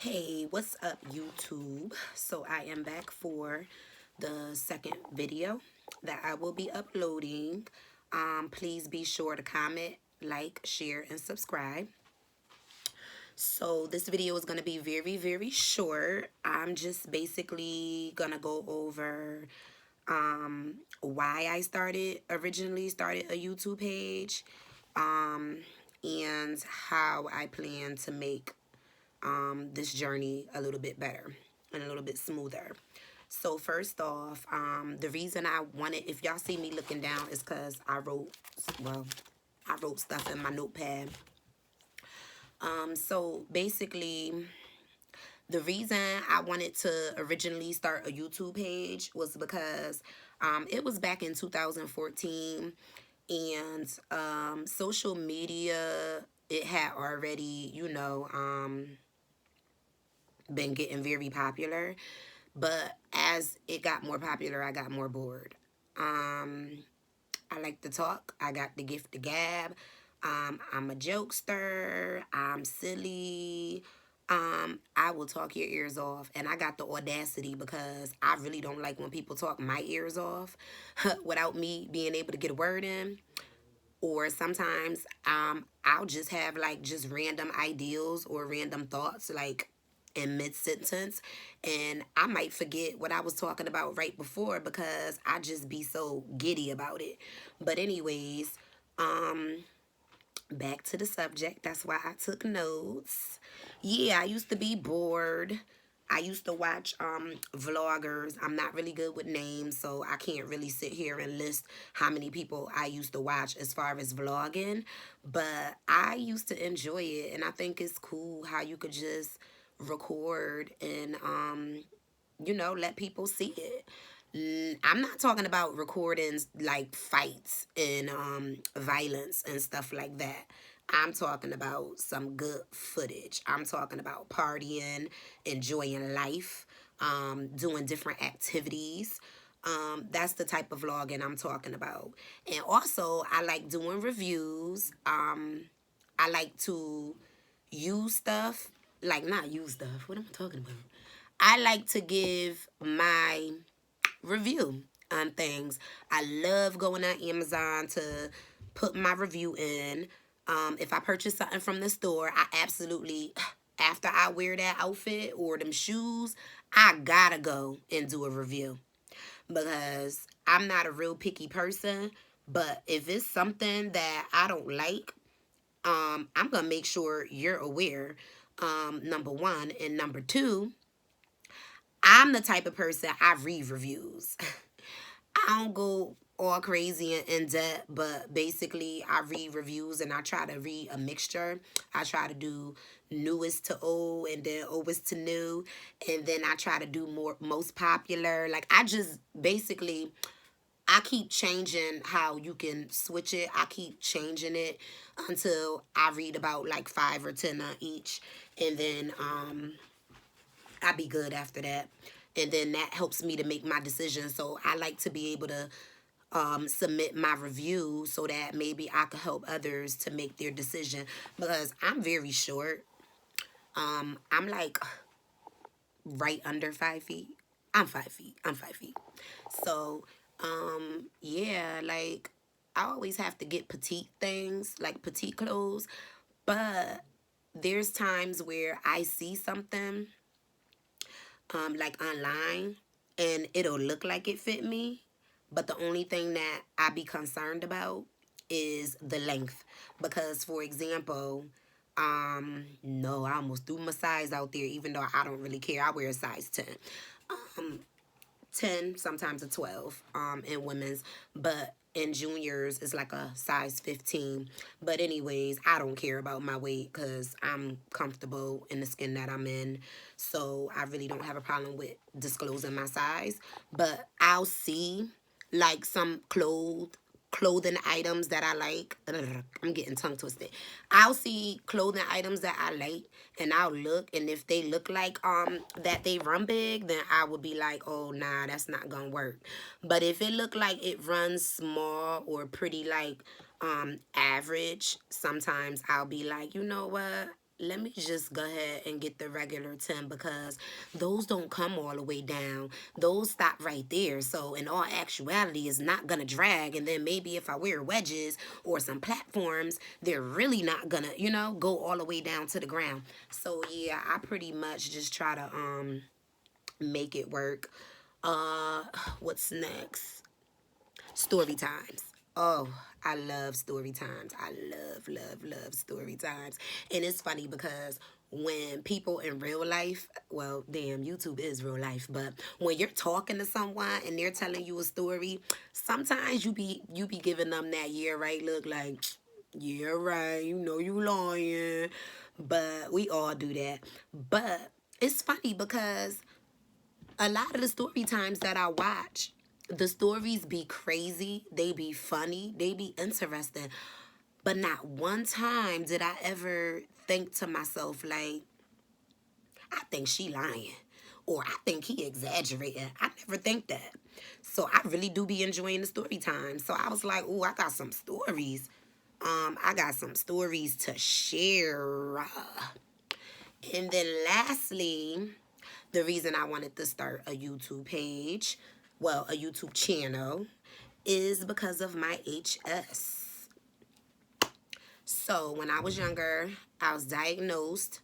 Hey, what's up, YouTube? So I am back for the second video that I will be uploading. Please be sure to comment, like, share, and subscribe. So this video is going to be very short. I'm just basically going to go over why I originally started a YouTube page, and how I plan to make this journey a little bit better and a little bit smoother. So first off, the reason I wanted, if y'all see me looking down, is because I wrote stuff in my notepad. So basically, the reason I wanted to originally start a YouTube page was because it was back in 2014, and social media, it had already, been getting very popular. But as it got more popular, I got more bored. I like to talk. I got the gift of gab. I'm a jokester. I'm silly. I will talk your ears off. And I got the audacity because I really don't like when people talk my ears off without me being able to get a word in. Or sometimes I'll just have like just random ideals or random thoughts like in mid-sentence, and I might forget what I was talking about right before because I just be so giddy about it. But anyways, back to the subject. That's why I took notes. Yeah, I used to be bored. I used to watch vloggers. I'm not really good with names, so I can't really sit here and list how many people I used to watch as far as vlogging. But I used to enjoy it, and I think it's cool how you could just record and let people see it. I'm not talking about recordings like fights and violence and stuff like that. I'm talking about some good footage. I'm talking about partying, enjoying life, doing different activities. That's the type of vlogging I'm talking about. And also, I like doing reviews. I like to use stuff, like not use stuff. What am I talking about? I like to give my review on things. I love going on Amazon to put my review in. If I purchase something from the store, I absolutely, after I wear that outfit or them shoes, I gotta go and do a review because I'm not a real picky person. But if it's something that I don't like, I'm gonna make sure you're aware. Number one, and number two, I'm the type of person, I read reviews. I don't go all crazy and in depth, but basically I read reviews and I try to read a mixture. I try to do newest to old and then oldest to new, and then I try to do more most popular. Like I just basically, I keep changing how you can switch it. I keep changing it until I read about like 5 or 10 on each, and then I be good after that. And then that helps me to make my decision. So I like to be able to submit my review so that maybe I could help others to make their decision, because I'm very short. I'm like right under 5 feet. I'm 5 feet. I'm 5 feet. So, yeah, like I always have to get petite things, like petite clothes. But there's times where I see something like online, and it'll look like it fit me, but the only thing that I be concerned about is the length. Because for example, no, I almost threw my size out there, even though I don't really care. I wear a size 10. 10, sometimes a 12 in women's, but in juniors it's like a size 15. But anyways, I don't care about my weight because I'm comfortable in the skin that I'm in, so I really don't have a problem with disclosing my size. But I'll see like some clothing items that I like. I'm getting tongue twisted. I'll see clothing items that I like, and I'll look, and if they look like that they run big, then I would be like, oh nah, that's not gonna work. But if it look like it runs small or pretty like average, sometimes I'll be like, you know what? let me just go ahead and get the regular 10 because those don't come all the way down. Those stop right there. So in all actuality, it's not going to drag. And then maybe if I wear wedges or some platforms, they're really not going to, go all the way down to the ground. So yeah, I pretty much just try to make it work. Uh, what's next? Story times. Oh, I love story times. I love story times. And it's funny because when people in real life, well, damn, YouTube is real life, but when you're talking to someone and they're telling you a story, sometimes you be giving them that yeah right look like yeah right, you lying. But we all do that. But it's funny because a lot of the story times that I watch, the stories be crazy, they be funny, they be interesting. But not one time did I ever think to myself, like, I think she lying. Or I think he exaggerating. I never think that. So I really do be enjoying the story time. So I was like, oh, I got some stories. I got some stories to share. And then lastly, the reason I wanted to start a YouTube page, well, a YouTube channel, is because of my HS. So when I was younger, I was diagnosed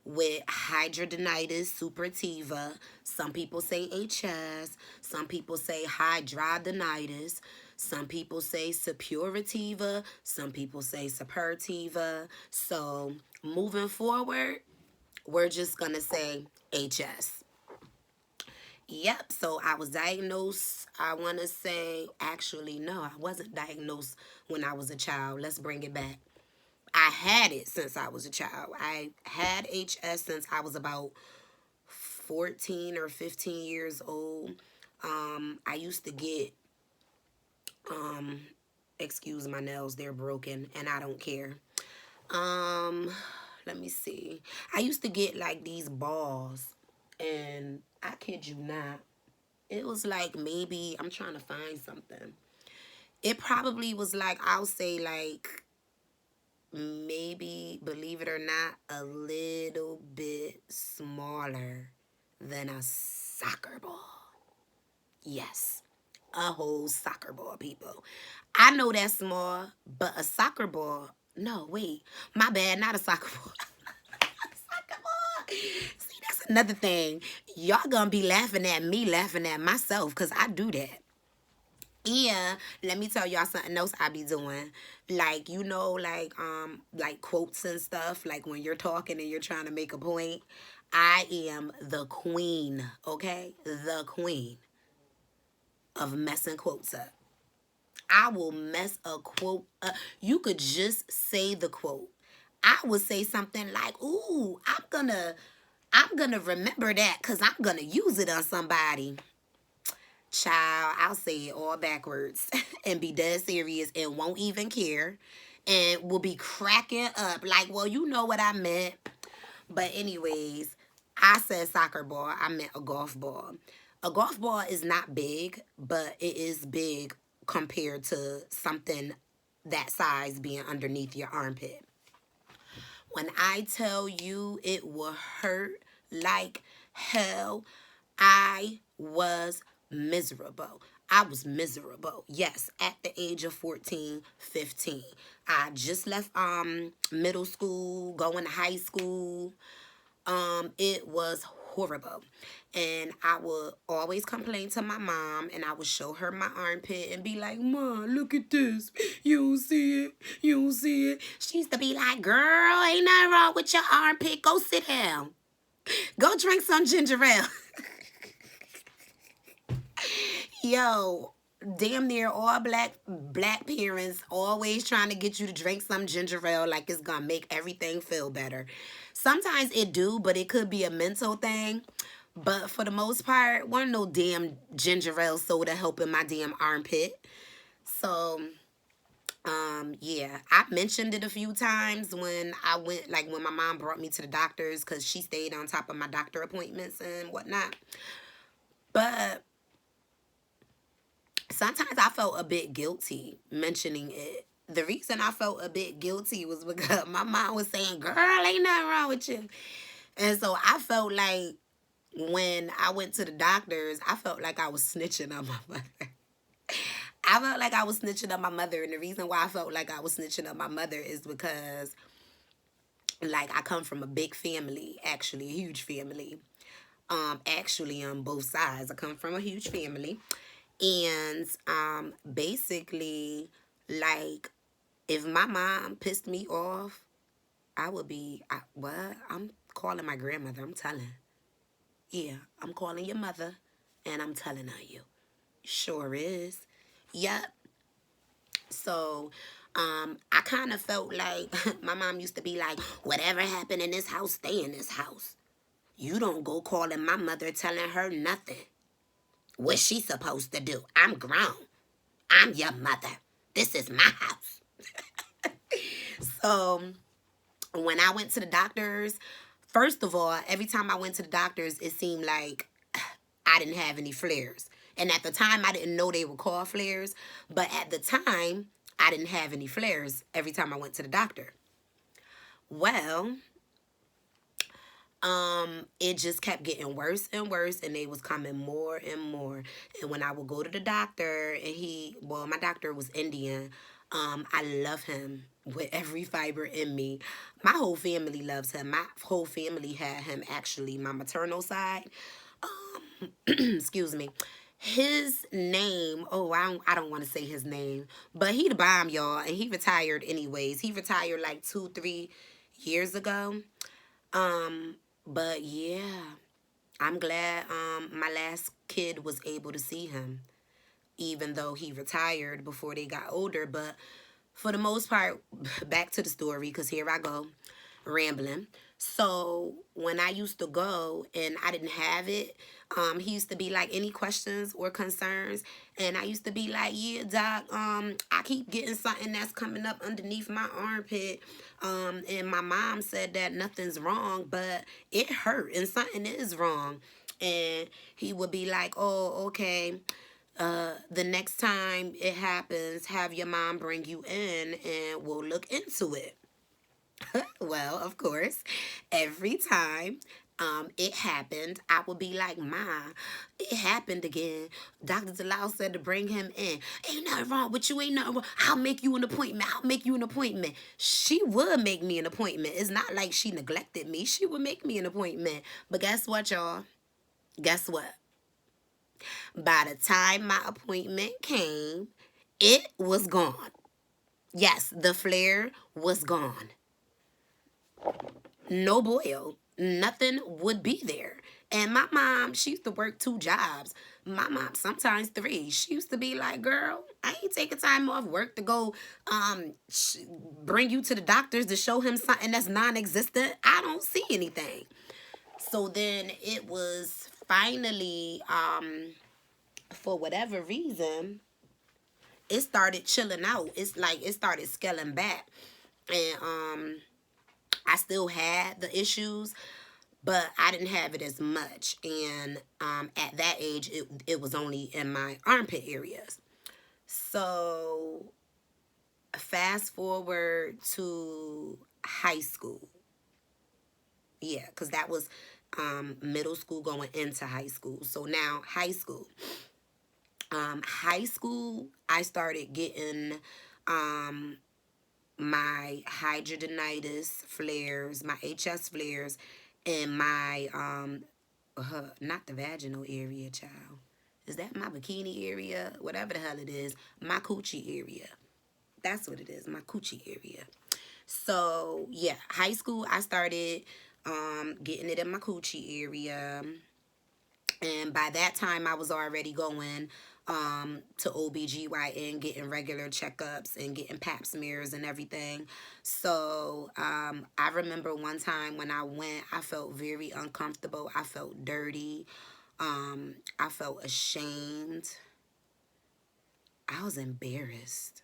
with hidradenitis suppurativa. Some people say HS. Some people say hidradenitis. Some people say suppurativa. Some people say suppurativa. So moving forward, we're just going to say HS. Yep, so I was diagnosed, I want to say, actually, no, I wasn't diagnosed when I was a child. Let's bring it back. I had it since I was a child. I had HS since I was about 14 or 15 years old. I used to get, um, excuse my nails, they're broken, and I don't care. Um, Let me see. I used to get like these balls, and I kid you not, it was like maybe I'm trying to find something. It probably was like I'll say like maybe believe it or not a little bit smaller than a soccer ball. Yes. A whole soccer ball, people. I know that's small, but a soccer ball, no, wait. My bad, not a soccer ball. Soccer ball. See, that's another thing. Y'all gonna be laughing at me, laughing at myself, because I do that. Yeah, let me tell y'all something else I be doing. Like, like quotes and stuff, like when you're talking and you're trying to make a point. I am the queen, okay? The queen of messing quotes up. I will mess a quote up. You could just say the quote. I would say something like, "Ooh, I'm gonna remember that because I'm gonna use it on somebody." Child, I'll say it all backwards and be dead serious and won't even care and will be cracking up like, well, you know what I meant. But anyways, I said soccer ball. I meant a golf ball. A golf ball is not big, but it is big compared to something that size being underneath your armpit. When I tell you it will hurt like hell, I was miserable. I was miserable. Yes, at the age of 14, 15. I just left middle school, going to high school. It was horrible. And I would always complain to my mom and I would show her my armpit and be like, "Mom, look at this. You don't see it. You don't see it." She used to be like, "Girl, ain't nothing wrong with your armpit. Go sit down. Go drink some ginger ale." Yo, damn near all black parents always trying to get you to drink some ginger ale like it's gonna make everything feel better. Sometimes it do, but it could be a mental thing. But for the most part, wasn't no damn ginger ale soda helping my damn armpit. So, yeah, I mentioned it a few times when I went, like when my mom brought me to the doctors because she stayed on top of my doctor appointments and whatnot. But sometimes I felt a bit guilty mentioning it the reason I felt a bit guilty was because my mom was saying, girl, ain't nothing wrong with you. And so I felt like when I went to the doctors, I felt like I was snitching on my mother. I felt like I was snitching on my mother. And the reason why I felt like I was snitching on my mother is because, like, I come from a big family, actually, a huge family. Actually, on both sides, I come from a huge family. And basically, like, if my mom pissed me off, I would be, what? I'm calling my grandmother. I'm telling. Yeah, I'm calling your mother and I'm telling her you. Sure is. Yep. So, I kind of felt like my mom used to be like, whatever happened in this house, stay in this house. You don't go calling my mother telling her nothing. What's she supposed to do? I'm grown. I'm your mother. This is my house. So, when I went to the doctors, first of all, every time I went to the doctors, it seemed like I didn't have any flares. And at the time, I didn't know they were called flares. But at the time, I didn't have any flares every time I went to the doctor. Well, it just kept getting worse and worse, and they was coming more and more. And when I would go to the doctor, and my doctor was Indian. I love him with every fiber in me. My whole family loves him. My whole family had him, actually, my maternal side. Excuse me. His name, I don't want to say his name, but he the bomb, y'all, and he retired anyways. He retired like 2-3 years ago. But yeah, I'm glad my last kid was able to see him, even though he retired before they got older. But for the most part, back to the story, because here I go, rambling. So when I used to go and I didn't have it, he used to be like, any questions or concerns? And I used to be like, yeah, doc, I keep getting something that's coming up underneath my armpit. And my mom said that nothing's wrong, but it hurt and something is wrong. And he would be like, oh, okay. The next time it happens, have your mom bring you in and we'll look into it. Well, of course, every time it happened, I would be like, Ma, it happened again. Dr. Delau said to bring him in. Ain't nothing wrong with you. Ain't nothing wrong. I'll make you an appointment. I'll make you an appointment. She would make me an appointment. It's not like she neglected me. She would make me an appointment. But guess what, y'all? Guess what? By the time my appointment came, it was gone. Yes, the flare was gone. No boil. Nothing would be there. And my mom, she used to work 2 jobs. My mom, sometimes 3. She used to be like, girl, I ain't taking time off work to go bring you to the doctors to show him something that's non-existent. I don't see anything. So then it was finally, for whatever reason, it started chilling out. It's like it started scaling back. And I still had the issues, but I didn't have it as much. And at that age, it was only in my armpit areas. So fast forward to high school. Yeah, because that was middle school going into high school. So now high school. High school, I started getting my hydradenitis flares, my HS flares, and my, not the vaginal area, child. Is that my bikini area? Whatever the hell it is, my coochie area. That's what it is, my coochie area. So, yeah, high school, I started getting it in my coochie area. And by that time, I was already going to OBGYN, getting regular checkups and getting pap smears and everything. So I remember one time when I went, I felt very uncomfortable. I felt dirty. I felt ashamed. I was embarrassed.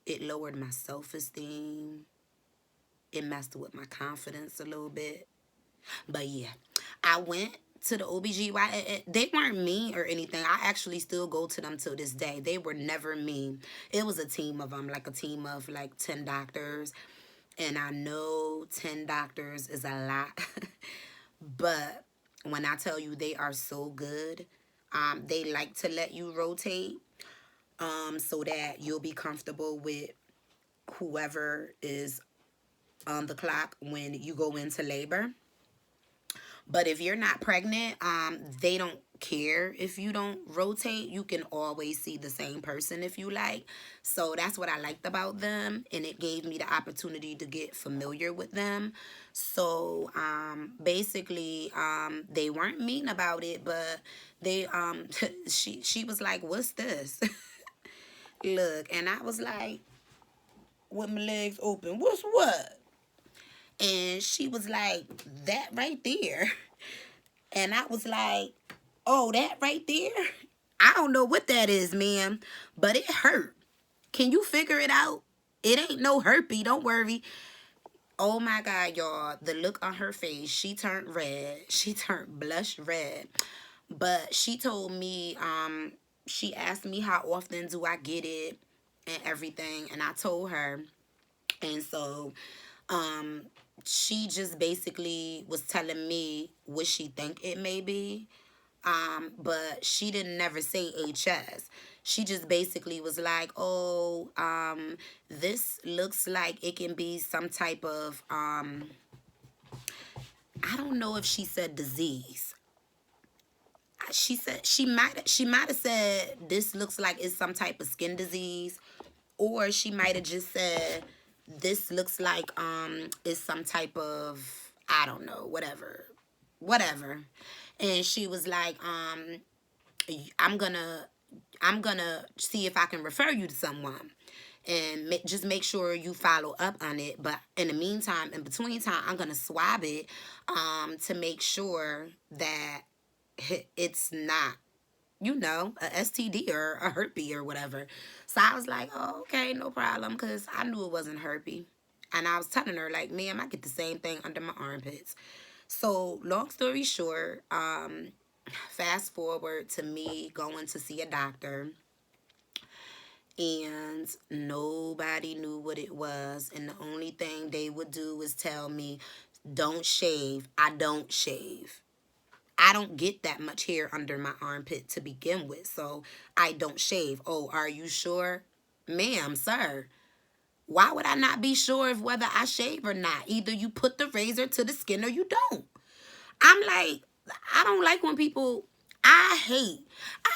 It lowered my self-esteem. It messed with my confidence a little bit. But yeah, I went to the OBGYN, they weren't mean or anything. I actually still go to them till this day. They were never mean. It was a team of them, like a team of like 10 doctors. And I know 10 doctors is a lot. But when I tell you they are so good, they like to let you rotate so that you'll be comfortable with whoever is on the clock when you go into labor. But if you're not pregnant, they don't care if you don't rotate. You can always see the same person if you like. So that's what I liked about them, and it gave me the opportunity to get familiar with them. So basically, they weren't mean about it, but they she was like, "What's this?" Look, and I was like, with my legs open, "What's what?" And she was like, "That right there." And I was like, "Oh, that right there? I don't know what that is, ma'am, but it hurt. Can you figure it out? It ain't no herpes, don't worry." Oh my God, y'all. The look on her face, she turned red. She turned blush red. But she told me, she asked me how often do I get it and everything. And I told her. And so she just basically was telling me what she think it may be. But she didn't never say HS. She just basically was like, "Oh, this looks like it can be some type of I don't know if she said disease. She said she might have said this looks like it's some type of skin disease, or she might have just said this looks like it's some type of, I don't know, whatever. And she was like, I'm gonna see if I can refer you to someone, and just make sure you follow up on it. But in the meantime, in between time, I'm gonna swab it to make sure that it's not, a STD or a herpes or whatever." So I was like, "Oh, okay, no problem," because I knew it wasn't herpes. And I was telling her, like, "Ma'am, I get the same thing under my armpits." So long story short, fast forward to me going to see a doctor, and nobody knew what it was. And the only thing they would do was tell me, "Don't shave." I don't shave. I don't get that much hair under my armpit to begin with, so I don't shave. "Oh, are you sure?" "Ma'am, sir, why would I not be sure of whether I shave or not? Either you put the razor to the skin or you don't." I'm like, I don't like when people, I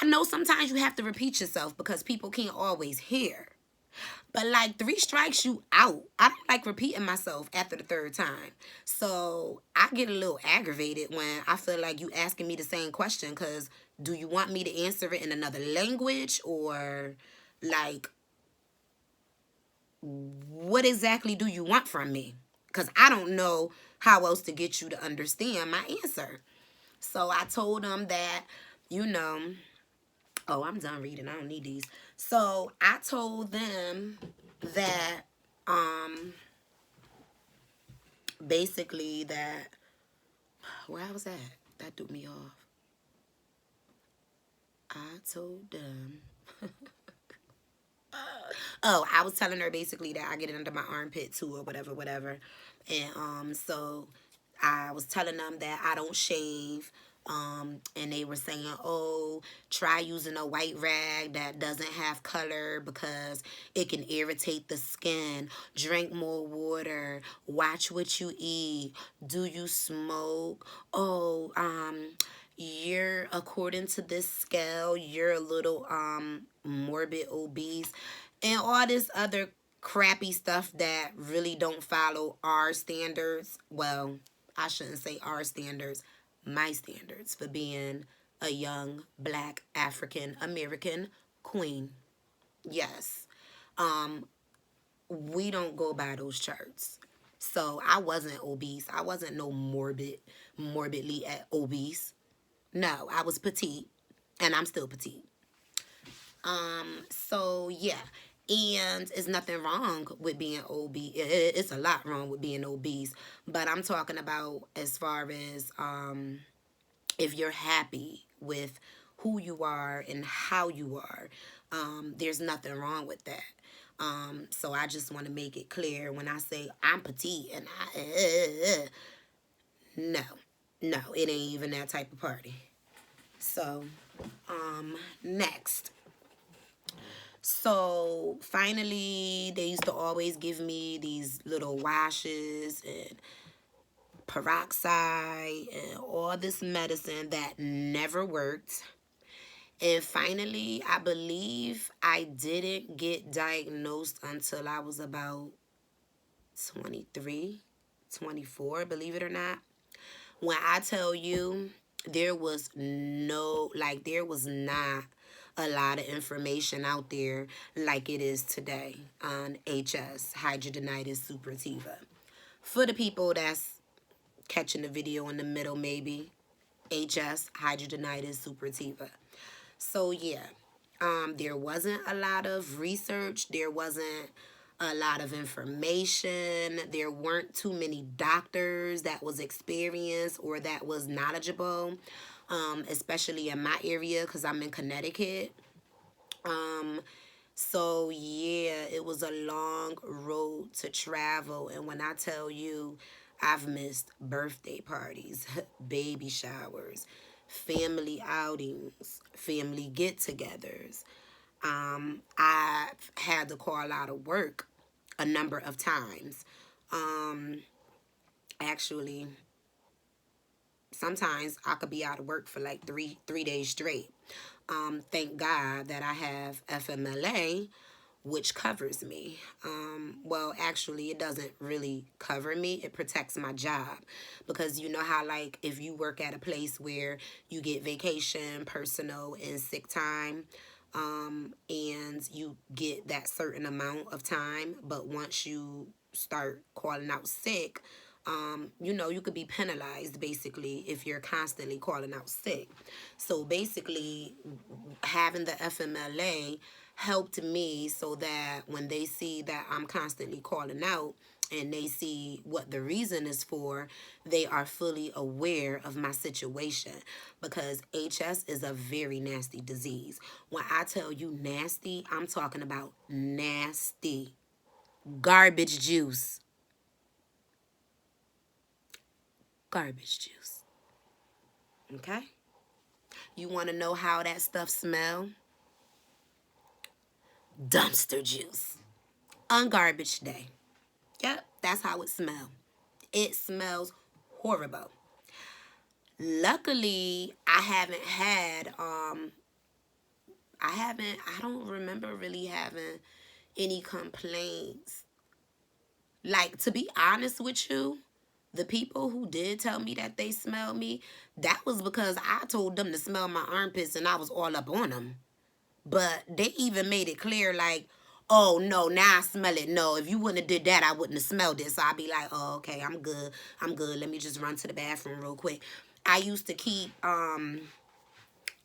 know sometimes you have to repeat yourself because people can't always hear. But like 3 strikes, you out. I don't like repeating myself after the third time. So I get a little aggravated when I feel like you asking me the same question, because do you want me to answer it in another language, or like what exactly do you want from me? Because I don't know how else to get you to understand my answer. So I told them that, you know, oh, I'm done reading. I don't need these. So I told them that basically that, where I was at, that threw me off. I told them oh, I was telling her basically that I get it under my armpit too, or whatever. And so I was telling them that I don't shave. And they were saying, "Oh, try using a white rag that doesn't have color because it can irritate the skin. Drink more water. Watch what you eat. Do you smoke? Oh, you're, according to this scale, you're a little morbid obese," and all this other crappy stuff that really don't follow our standards. Well, I shouldn't say our standards, my standards for being a young black African American queen. Yes. We don't go by those charts. So I wasn't obese. I wasn't no morbidly obese. No, I was petite, and I'm still petite. So yeah, and it's nothing wrong with being obese. It's a lot wrong with being obese, but I'm talking about as far as if you're happy with who you are and how you are, there's nothing wrong with that. So I just want to make it clear when I say I'm petite and no, no, it ain't even that type of party. So, next. So finally, they used to always give me these little washes and peroxide and all this medicine that never worked. And finally, I believe I didn't get diagnosed until I was about 23, 24, believe it or not. When I tell you, there was there was not a lot of information out there like it is today on HS, hidradenitis suppurativa. For the people that's catching the video in the middle, maybe, HS, hidradenitis suppurativa. So yeah, there wasn't a lot of research. There wasn't a lot of information. There weren't too many doctors that was experienced or that was knowledgeable, especially in my area because I'm in Connecticut. Um, so yeah, it was a long road to travel. And when I tell you, I've missed birthday parties, baby showers, family outings, family get-togethers. I've had to call out of work a number of times. Um, Actually, sometimes I could be out of work for like three days straight. Thank God that I have FMLA, which covers me. Well, actually, it doesn't really cover me. It protects my job because you know how, like, if you work at a place where you get vacation, personal, and sick time, and you get that certain amount of time, but once you start calling out sick, you know, you could be penalized basically if you're constantly calling out sick. So basically, having the FMLA helped me so that when they see that I'm constantly calling out and they see what the reason is for, they are fully aware of my situation because HS is a very nasty disease. When I tell you nasty, I'm talking about nasty. Garbage juice. Garbage juice. Okay? You want to know how that stuff smell? Dumpster juice. On garbage day. Yep, that's how it smells. It smells horrible. Luckily, I don't remember really having any complaints. Like, to be honest with you, the people who did tell me that they smelled me, that was because I told them to smell my armpits and I was all up on them. But they even made it clear, like, oh, no, now I smell it. No, if you wouldn't have did that, I wouldn't have smelled it. So I'd be like, oh, okay, I'm good. I'm good. Let me just run to the bathroom real quick. I used to keep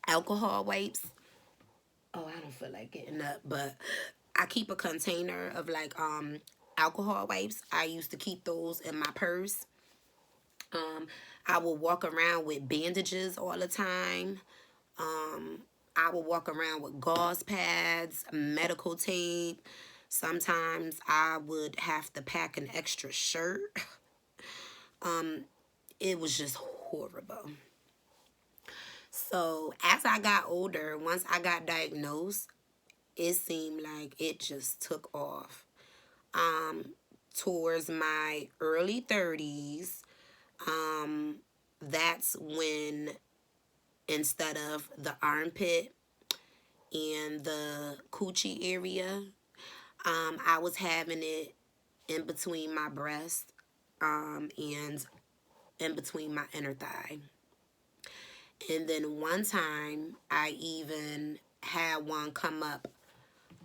alcohol wipes. Oh, I don't feel like getting up, but I keep a container of like alcohol wipes. I used to keep those in my purse. I will walk around with bandages all the time. I will walk around with gauze pads, medical tape. Sometimes I would have to pack an extra shirt. It was just horrible. So as I got older, once I got diagnosed, it seemed like it just took off. Towards my early 30s, that's when instead of the armpit and the coochie area, I was having it in between my breast and in between my inner thigh. And then one time, I even had one come up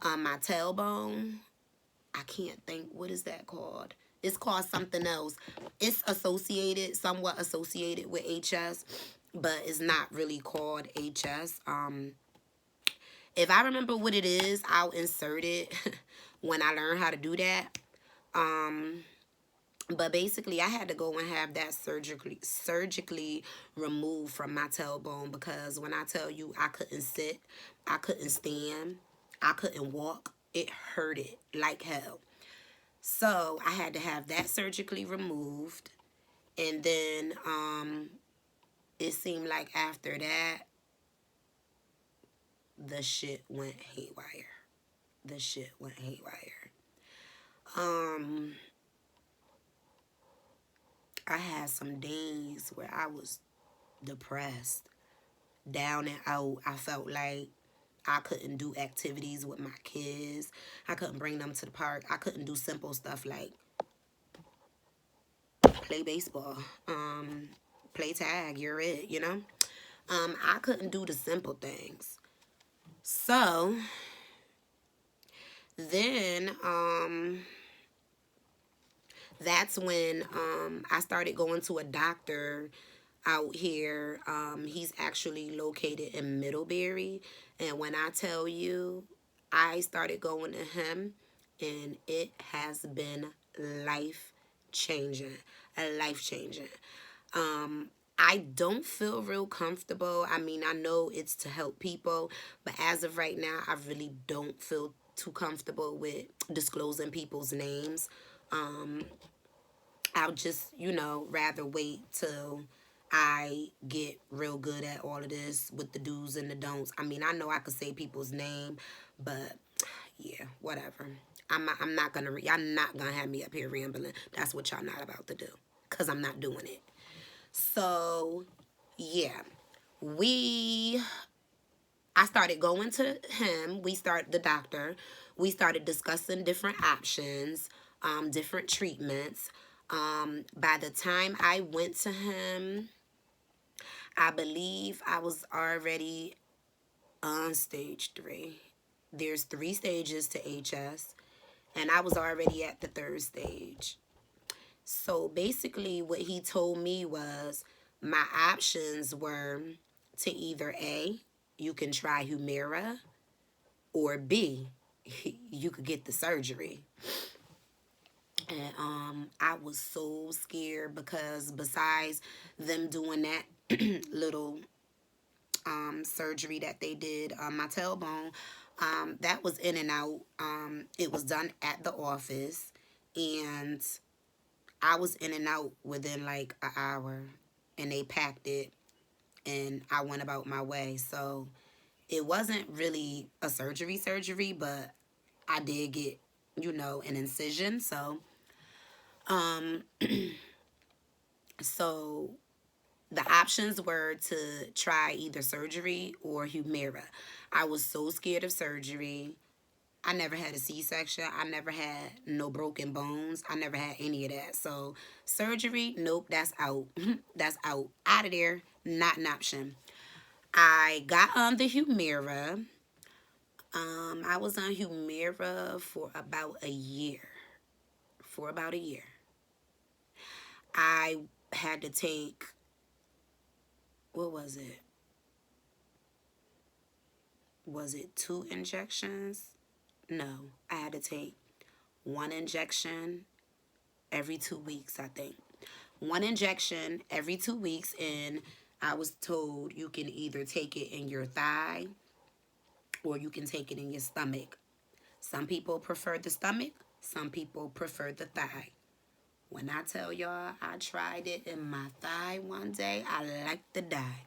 on my tailbone. I can't think, what is that called? It's called something else. It's somewhat associated with HS, but it's not really called HS. If I remember what it is, I'll insert it when I learn how to do that. But basically, I had to go and have that surgically removed from my tailbone, because when I tell you I couldn't sit, I couldn't stand, I couldn't walk, it hurted like hell. So I had to have that surgically removed. And then it seemed like after that, the shit went haywire. The shit went haywire. Um, I had some days where I was depressed, down and out. I felt like I couldn't do activities with my kids. I couldn't bring them to the park. I couldn't do simple stuff like play baseball, play tag, you're it, you know? I couldn't do the simple things. So then that's when I started going to a doctor out here. He's actually located in Middlebury. And when I tell you, I started going to him, and it has been life changing. Life changing. I don't feel real comfortable. I mean, I know it's to help people, but as of right now, I really don't feel too comfortable with disclosing people's names. I'll just, rather wait till I get real good at all of this with the do's and the don'ts. I mean, I know I could say people's name, but yeah, whatever. Y'all not gonna have me up here rambling. That's what y'all not about to do, cause I'm not doing it. So, yeah, I started going to him. The doctor. We started discussing different options, different treatments. By the time I went to him, I believe I was already on stage 3. There's 3 stages to HS, and I was already at the 3rd stage. So basically, what he told me was my options were to either A, you can try Humira, or B, you could get the surgery. And I was so scared, because besides them doing that little surgery that they did on my tailbone, that was in and out. It was done at the office, and I was in and out within like an hour, and they packed it, and I went about my way. So it wasn't really a surgery, but I did get, an incision. So the options were to try either surgery or Humira. I was so scared of surgery. I never had a C-section. I never had no broken bones. I never had any of that. So surgery, nope, that's out. That's out. Out of there. Not an option. I got on the Humira. I was on Humira for about a year. For about a year. I had to take, what was it? Was it 2 injections? No, I had to take 1 injection every 2 weeks, I think. 1 injection every 2 weeks, and I was told you can either take it in your thigh or you can take it in your stomach. Some people prefer the stomach, some people prefer the thigh. When I tell y'all I tried it in my thigh one day, I like to die.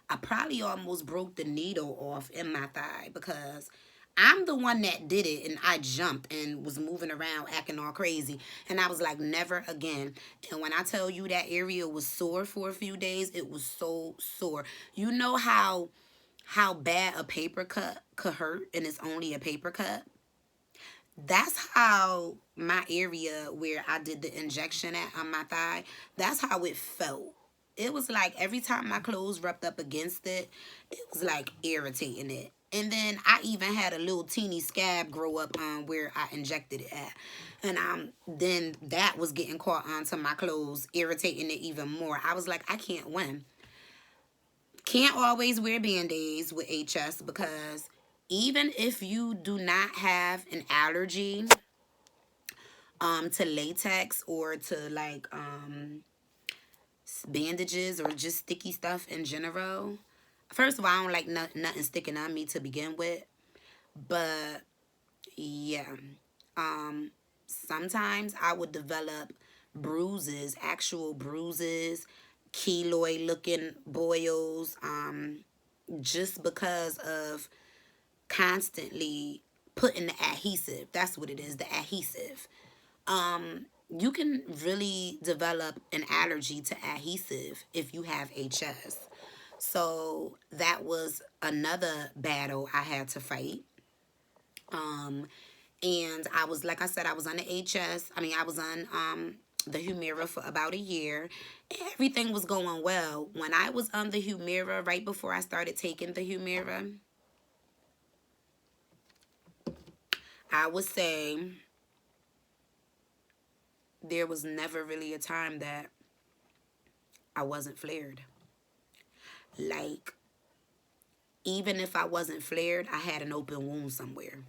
I probably almost broke the needle off in my thigh, because I'm the one that did it, and I jumped and was moving around acting all crazy, and I was like, never again. And when I tell you that area was sore for a few days, it was so sore. You know how bad a paper cut could hurt, and it's only a paper cut? That's how my area where I did the injection at on my thigh, that's how it felt. It was like every time my clothes rubbed up against it, it was like irritating it. And then I even had a little teeny scab grow up on where I injected it at. And then that was getting caught onto my clothes, irritating it even more. I was like, I can't win. Can't always wear Band-Aids with HS, because even if you do not have an allergy, to latex or to like bandages or just sticky stuff in general. First of all, I don't like nothing sticking on me to begin with. But yeah, sometimes I would develop bruises, actual bruises, keloid looking boils, just because of constantly putting the adhesive. That's what it is, the adhesive. You can really develop an allergy to adhesive if you have HS. So that was another battle I had to fight. And I was, like I said, I was on the HS. I mean, I was on the Humira for about a year. Everything was going well. When I was on the Humira, right before I started taking the Humira, I would say there was never really a time that I wasn't flared. Like, even if I wasn't flared, I had an open wound somewhere.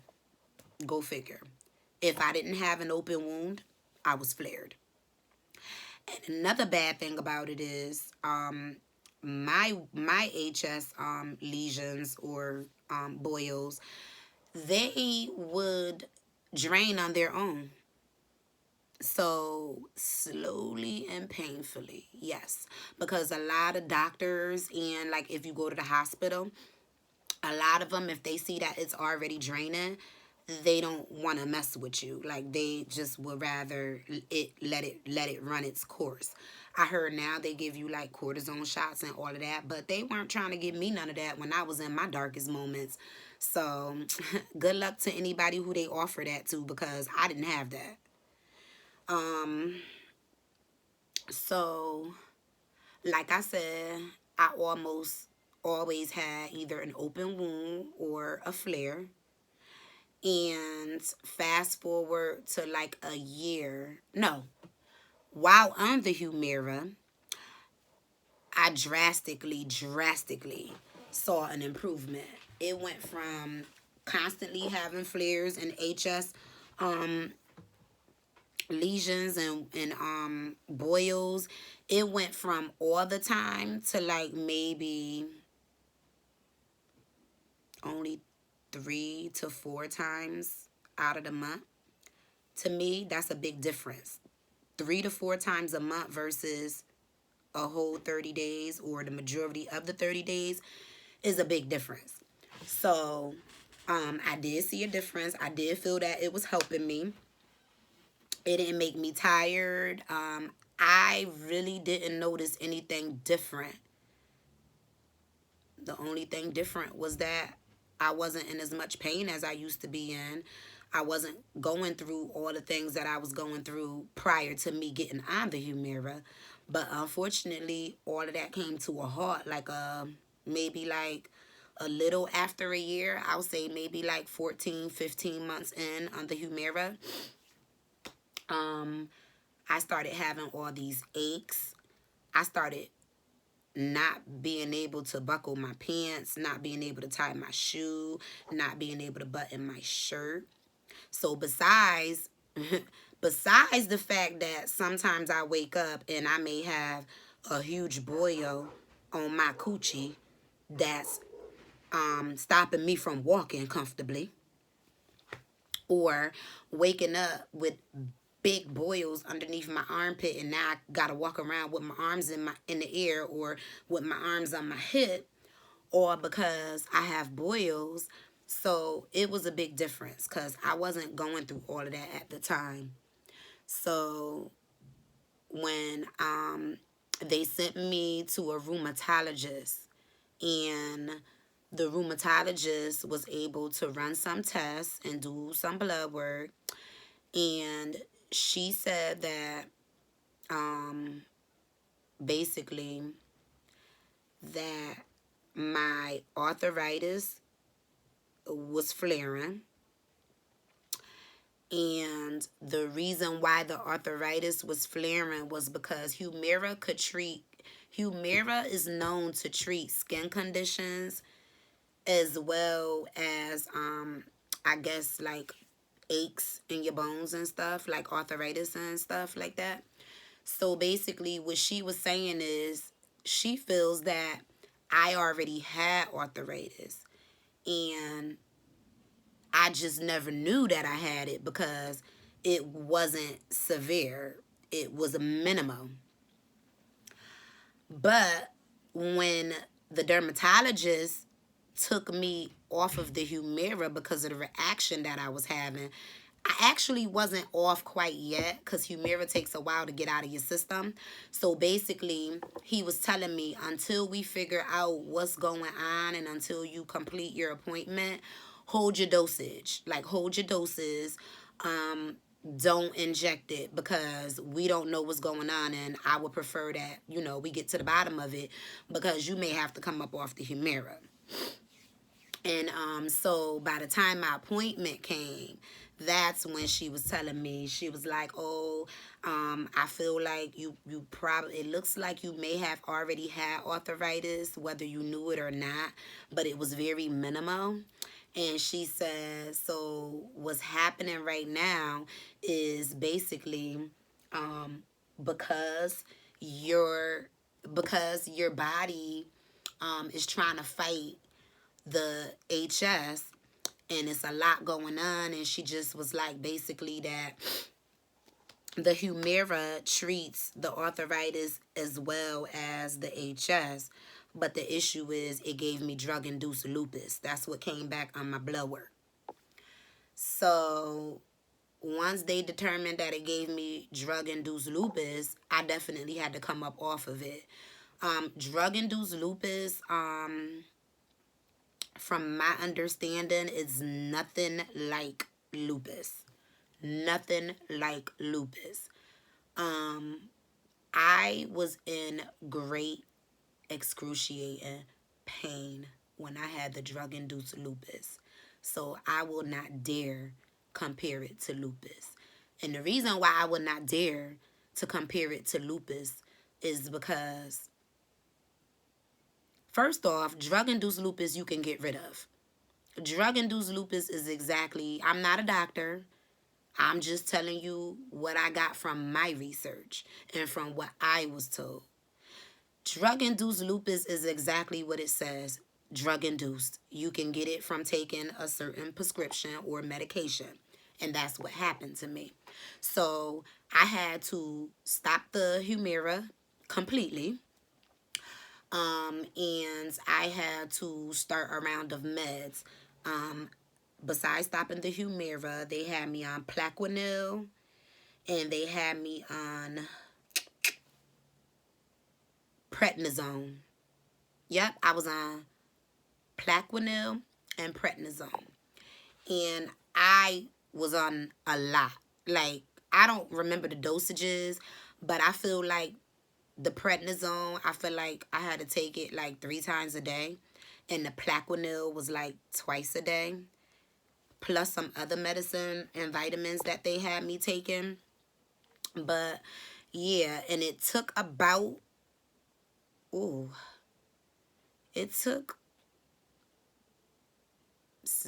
Go figure. If I didn't have an open wound, I was flared. And another bad thing about it is my HS lesions or boils, they would drain on their own. So slowly and painfully, yes. Because a lot of doctors, and like if you go to the hospital, a lot of them, if they see that it's already draining, they don't want to mess with you. Like they just would rather let it run its course. I heard now they give you like cortisone shots and all of that, but they weren't trying to give me none of that when I was in my darkest moments. So good luck to anybody who they offer that to, because I didn't have that. So like I said, I almost always had either an open wound or a flare. And fast forward to like a year. No, while on the Humira, I drastically saw an improvement. It went from constantly having flares and HS lesions and boils. It went from all the time to like maybe only 3 to 4 times out of the month. To me, that's a big difference. 3 to 4 times a month versus a whole 30 days or the majority of the 30 days is a big difference. So I did see a difference. I did feel that it was helping me. It didn't make me tired. I really didn't notice anything different. The only thing different was that I wasn't in as much pain as I used to be in. I wasn't going through all the things that I was going through prior to me getting on the Humira. But unfortunately, all of that came to a halt like maybe like a little after a year. I'll say maybe like 14, 15 months in on the Humira. I started having all these aches. I started not being able to buckle my pants, not being able to tie my shoe, not being able to button my shirt. So besides the fact that sometimes I wake up and I may have a huge boil on my coochie that's stopping me from walking comfortably, or waking up with big boils underneath my armpit and now I gotta walk around with my arms in the air or with my arms on my hip, or because I have boils. So it was a big difference because I wasn't going through all of that at the time. So when they sent me to a rheumatologist, and the rheumatologist was able to run some tests and do some blood work, and she said that basically that my arthritis was flaring, and the reason why the arthritis was flaring was because Humira is known to treat skin conditions as well as I guess like aches in your bones and stuff, like arthritis and stuff like that. So basically what she was saying is she feels that I already had arthritis and I just never knew that I had it because it wasn't severe. It was a minimum. But when the dermatologist took me off of the Humira because of the reaction that I was having, I actually wasn't off quite yet because Humira takes a while to get out of your system. So basically, he was telling me until we figure out what's going on and until you complete your appointment, hold your dosage. Like, hold your doses. Don't inject it because we don't know what's going on, and I would prefer that, we get to the bottom of it because you may have to come up off the Humira. And so by the time my appointment came, that's when she was telling me, she was like, oh, I feel like you probably, it looks like you may have already had arthritis, whether you knew it or not, but it was very minimal. And she says, so what's happening right now is basically because your body is trying to fight the HS, and it's a lot going on. And she just was like, basically, that the Humira treats the arthritis as well as the HS, but the issue is it gave me drug-induced lupus. That's what came back on my blood work. So once they determined that it gave me drug-induced lupus, I definitely had to come up off of it. Drug-induced lupus, from my understanding, is nothing like lupus. Nothing like lupus. I was in great excruciating pain when I had the drug-induced lupus. So I will not dare compare it to lupus. And the reason why I would not dare to compare it to lupus is because, first off, drug-induced lupus you can get rid of. Drug-induced lupus is exactly, I'm not a doctor. I'm just telling you what I got from my research and from what I was told. Drug-induced lupus is exactly what it says, drug-induced. You can get it from taking a certain prescription or medication, and that's what happened to me. So I had to stop the Humira completely, and I had to start a round of meds. Besides stopping the Humira, they had me on Plaquenil, and they had me on prednisone. Yep, I was on Plaquenil and prednisone. And I was on a lot. Like, I don't remember the dosages, but I feel like the prednisone, I feel like I had to take it like 3 times a day. And the Plaquenil was like twice a day. Plus some other medicine and vitamins that they had me taking. But yeah, and it took about, it took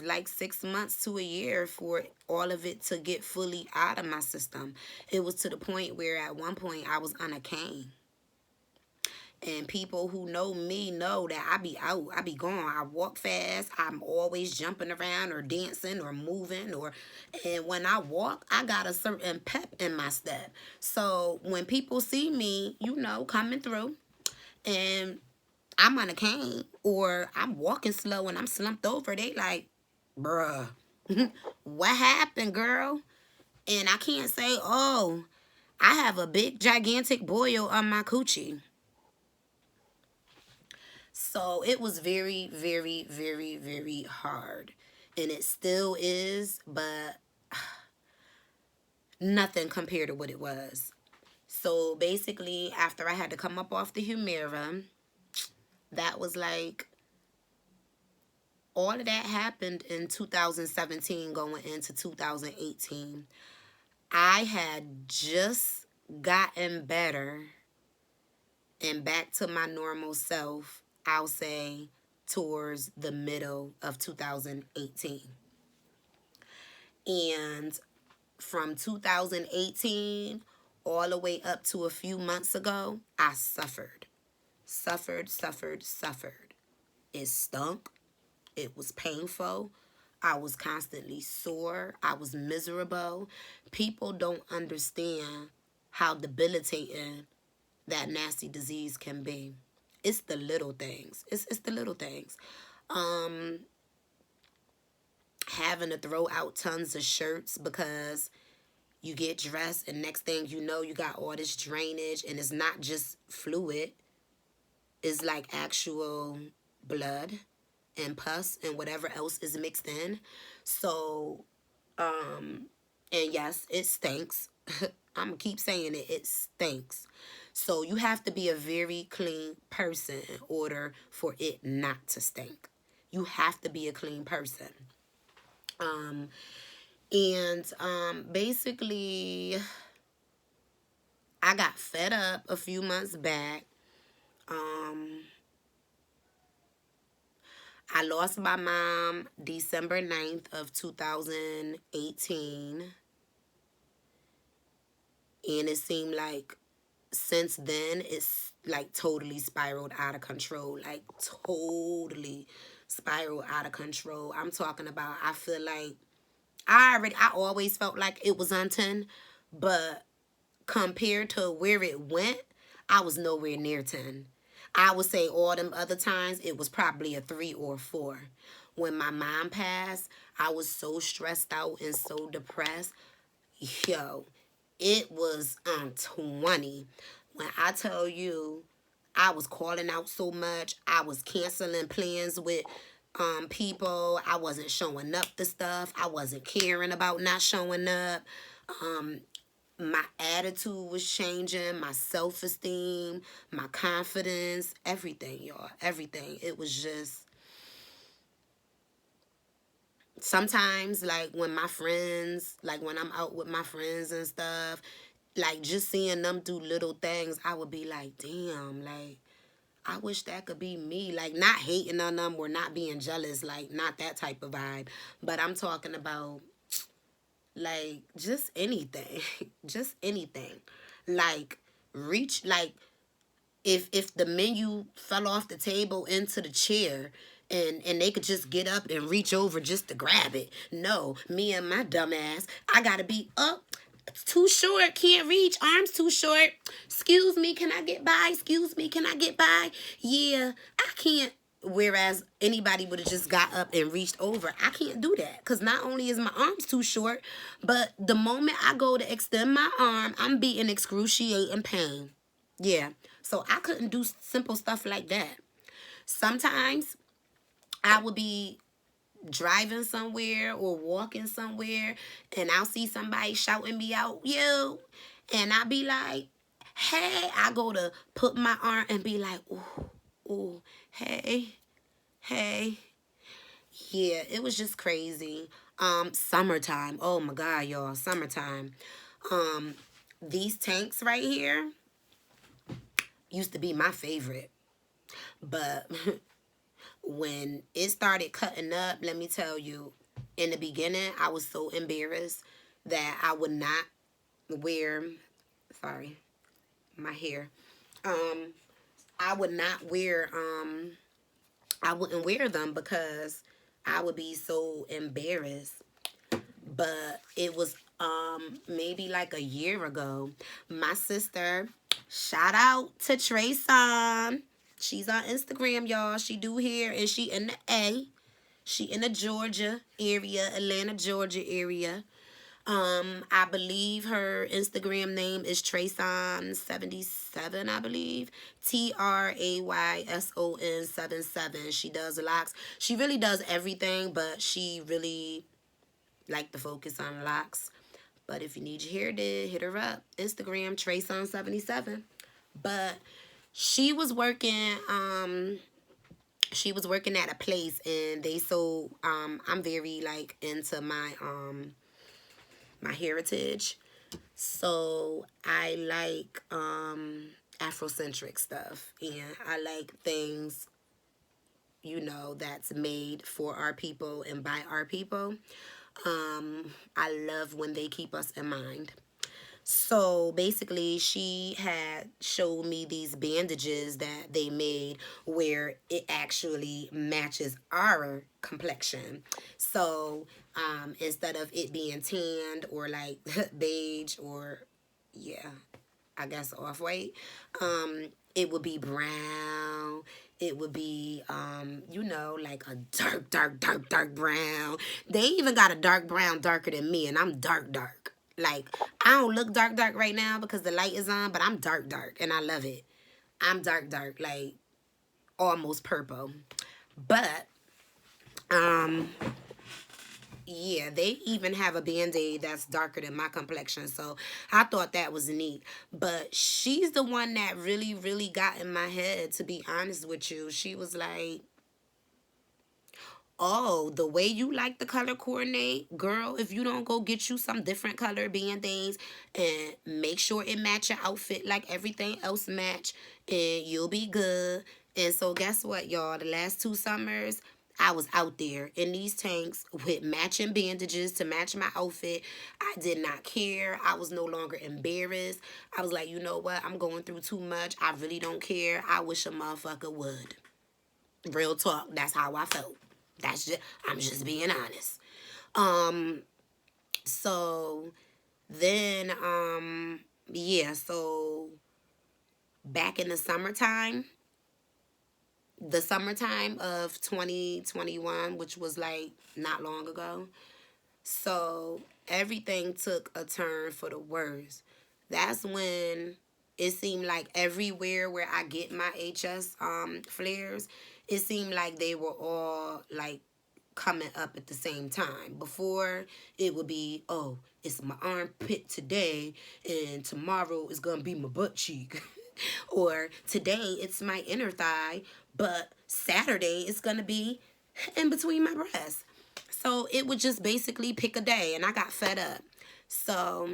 like 6 months to a year for all of it to get fully out of my system. It was to the point where at one point I was on a cane. And people who know me know that I be out. I be gone. I walk fast. I'm always jumping around or dancing or moving. And when I walk, I got a certain pep in my step. So when people see me, coming through, and I'm on a cane or I'm walking slow and I'm slumped over, they like, bruh, what happened, girl? And I can't say, oh, I have a big, gigantic boil on my coochie. So it was very, very, very, very hard. And it still is, but nothing compared to what it was. So basically, after I had to come up off the Humira, that was like, all of that happened in 2017 going into 2018. I had just gotten better and back to my normal self, I'll say, towards the middle of 2018. And from 2018 all the way up to a few months ago, I suffered. Suffered. It stunk. It was painful. I was constantly sore. I was miserable. People don't understand how debilitating that nasty disease can be. It's the little things. It's the little things. Having to throw out tons of shirts because you get dressed and next thing you know you got all this drainage, and it's not just fluid. It's like actual blood and pus and whatever else is mixed in. So, and yes, it stinks. I'm gonna keep saying it. It stinks. So you have to be a very clean person in order for it not to stink. You have to be a clean person. Basically, I got fed up a few months back. I lost my mom December 9th of 2018. And it seemed like since then, it's like totally spiraled out of control. Like totally spiraled out of control. I'm talking about, I feel like, I always felt like it was on 10. But compared to where it went, I was nowhere near 10. I would say all them other times, it was probably a 3 or 4. When my mom passed, I was so stressed out and so depressed. Yo, it was 20. When I tell you, I was calling out so much. I was canceling plans with people. I wasn't showing up to stuff. I wasn't caring about not showing up. My attitude was changing, my self-esteem, my confidence, everything, y'all. Everything. It was just, sometimes, like, when my friends, like, when I'm out with my friends and stuff, like, just seeing them do little things, I would be like, damn, like, I wish that could be me. Like, not hating on them or not being jealous, like, not that type of vibe. But I'm talking about, like, just anything. Just anything. Like, reach, like, if the menu fell off the table into the chair and they could just get up and reach over just to grab it. No, me and my dumb ass, I gotta be up. Too short, can't reach, arms too short. Excuse me, can I get by? Excuse me, can I get by? Yeah, I can't. Whereas anybody would have just got up and reached over. I can't do that because not only is my arms too short, but the moment I go to extend my arm, I'm be in excruciating pain. Yeah, so I couldn't do simple stuff like that. Sometimes I would be driving somewhere or walking somewhere and I'll see somebody shouting me out, yo, and I'll be like, hey, I go to put my arm and be like, ooh, hey. Yeah, it was just crazy. Summertime. Oh my God, y'all, summertime. These tanks right here used to be my favorite. But when it started cutting up, let me tell you, in the beginning, I was so embarrassed that I would not wear, sorry, my hair. I would not wear, I wouldn't wear them because I would be so embarrassed. But it was maybe like a year ago. My sister, shout out to Trayson. She's on Instagram, y'all. She do hair and she in the A. She in the Georgia area, Atlanta, Georgia area. I believe her Instagram name is Trayson77, I believe. Trayson 77. She does locks. She really does everything, but she really like to focus on locks. But if you need your hair did, hit her up. Instagram, Trayson77. But she was working, at a place and they sold, I'm very like into my heritage. So I like Afrocentric stuff and I like things, that's made for our people and by our people. I love when they keep us in mind. So basically, she had showed me these bandages that they made where it actually matches our complexion. So instead of it being tanned or like beige or, yeah, I guess off white, it would be brown. It would be, like a dark, dark, dark, dark brown. They even got a dark brown darker than me, and I'm dark, dark. Like, I don't look dark, dark right now because the light is on, but I'm dark, dark, and I love it. I'm dark, dark, like almost purple. But, um, yeah, they even have a band-aid that's darker than my complexion. So I thought that was neat. But she's the one that really, really got in my head, to be honest with you. She was like, oh, the way you like the color coordinate, girl, if you don't go get you some different color band-aids and make sure it match your outfit like everything else match, and you'll be good. And so guess what, y'all? The last 2 summers, I was out there in these tanks with matching bandages to match my outfit. I did not care. I was no longer embarrassed. I was like, you know what? I'm going through too much. I really don't care. I wish a motherfucker would. Real talk. That's how I felt. I'm just being honest. So then, yeah, so back in the summertime of 2021, which was like not long ago. So everything took a turn for the worse. That's when it seemed like everywhere where I get my HS flares, it seemed like they were all like coming up at the same time. Before, it would be, oh, it's my armpit today, and tomorrow is gonna be my butt cheek. Or today it's my inner thigh, but Saturday it's gonna be in between my breasts. So it would just basically pick a day, and I got fed up. So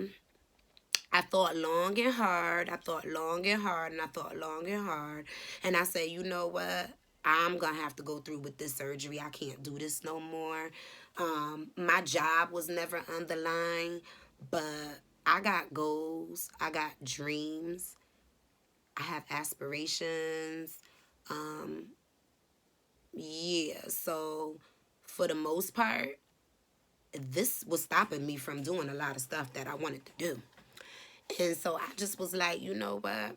I thought long and hard. I thought long and hard, and I thought long and hard. And I said, you know what? I'm going to have to go through with this surgery. I can't do this no more. My job was never on the line, but I got goals. I got dreams. I have aspirations. Um, yeah, so for the most part, this was stopping me from doing a lot of stuff that I wanted to do. And so I just was like, you know what?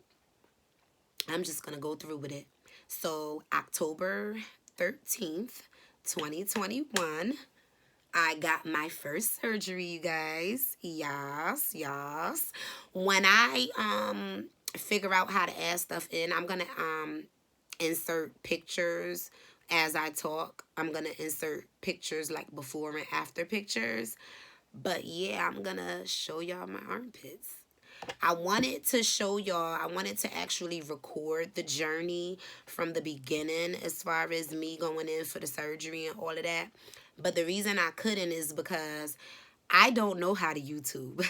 I'm just going to go through with it. So October 13th, 2021, I got my first surgery, you guys. Yes, yes. When I figure out how to add stuff in, I'm going to insert pictures as I talk. I'm going to insert pictures like before and after pictures. But yeah, I'm going to show y'all my armpits. I wanted to show y'all, I wanted to actually record the journey from the beginning as far as me going in for the surgery and all of that. But the reason I couldn't is because I don't know how to YouTube.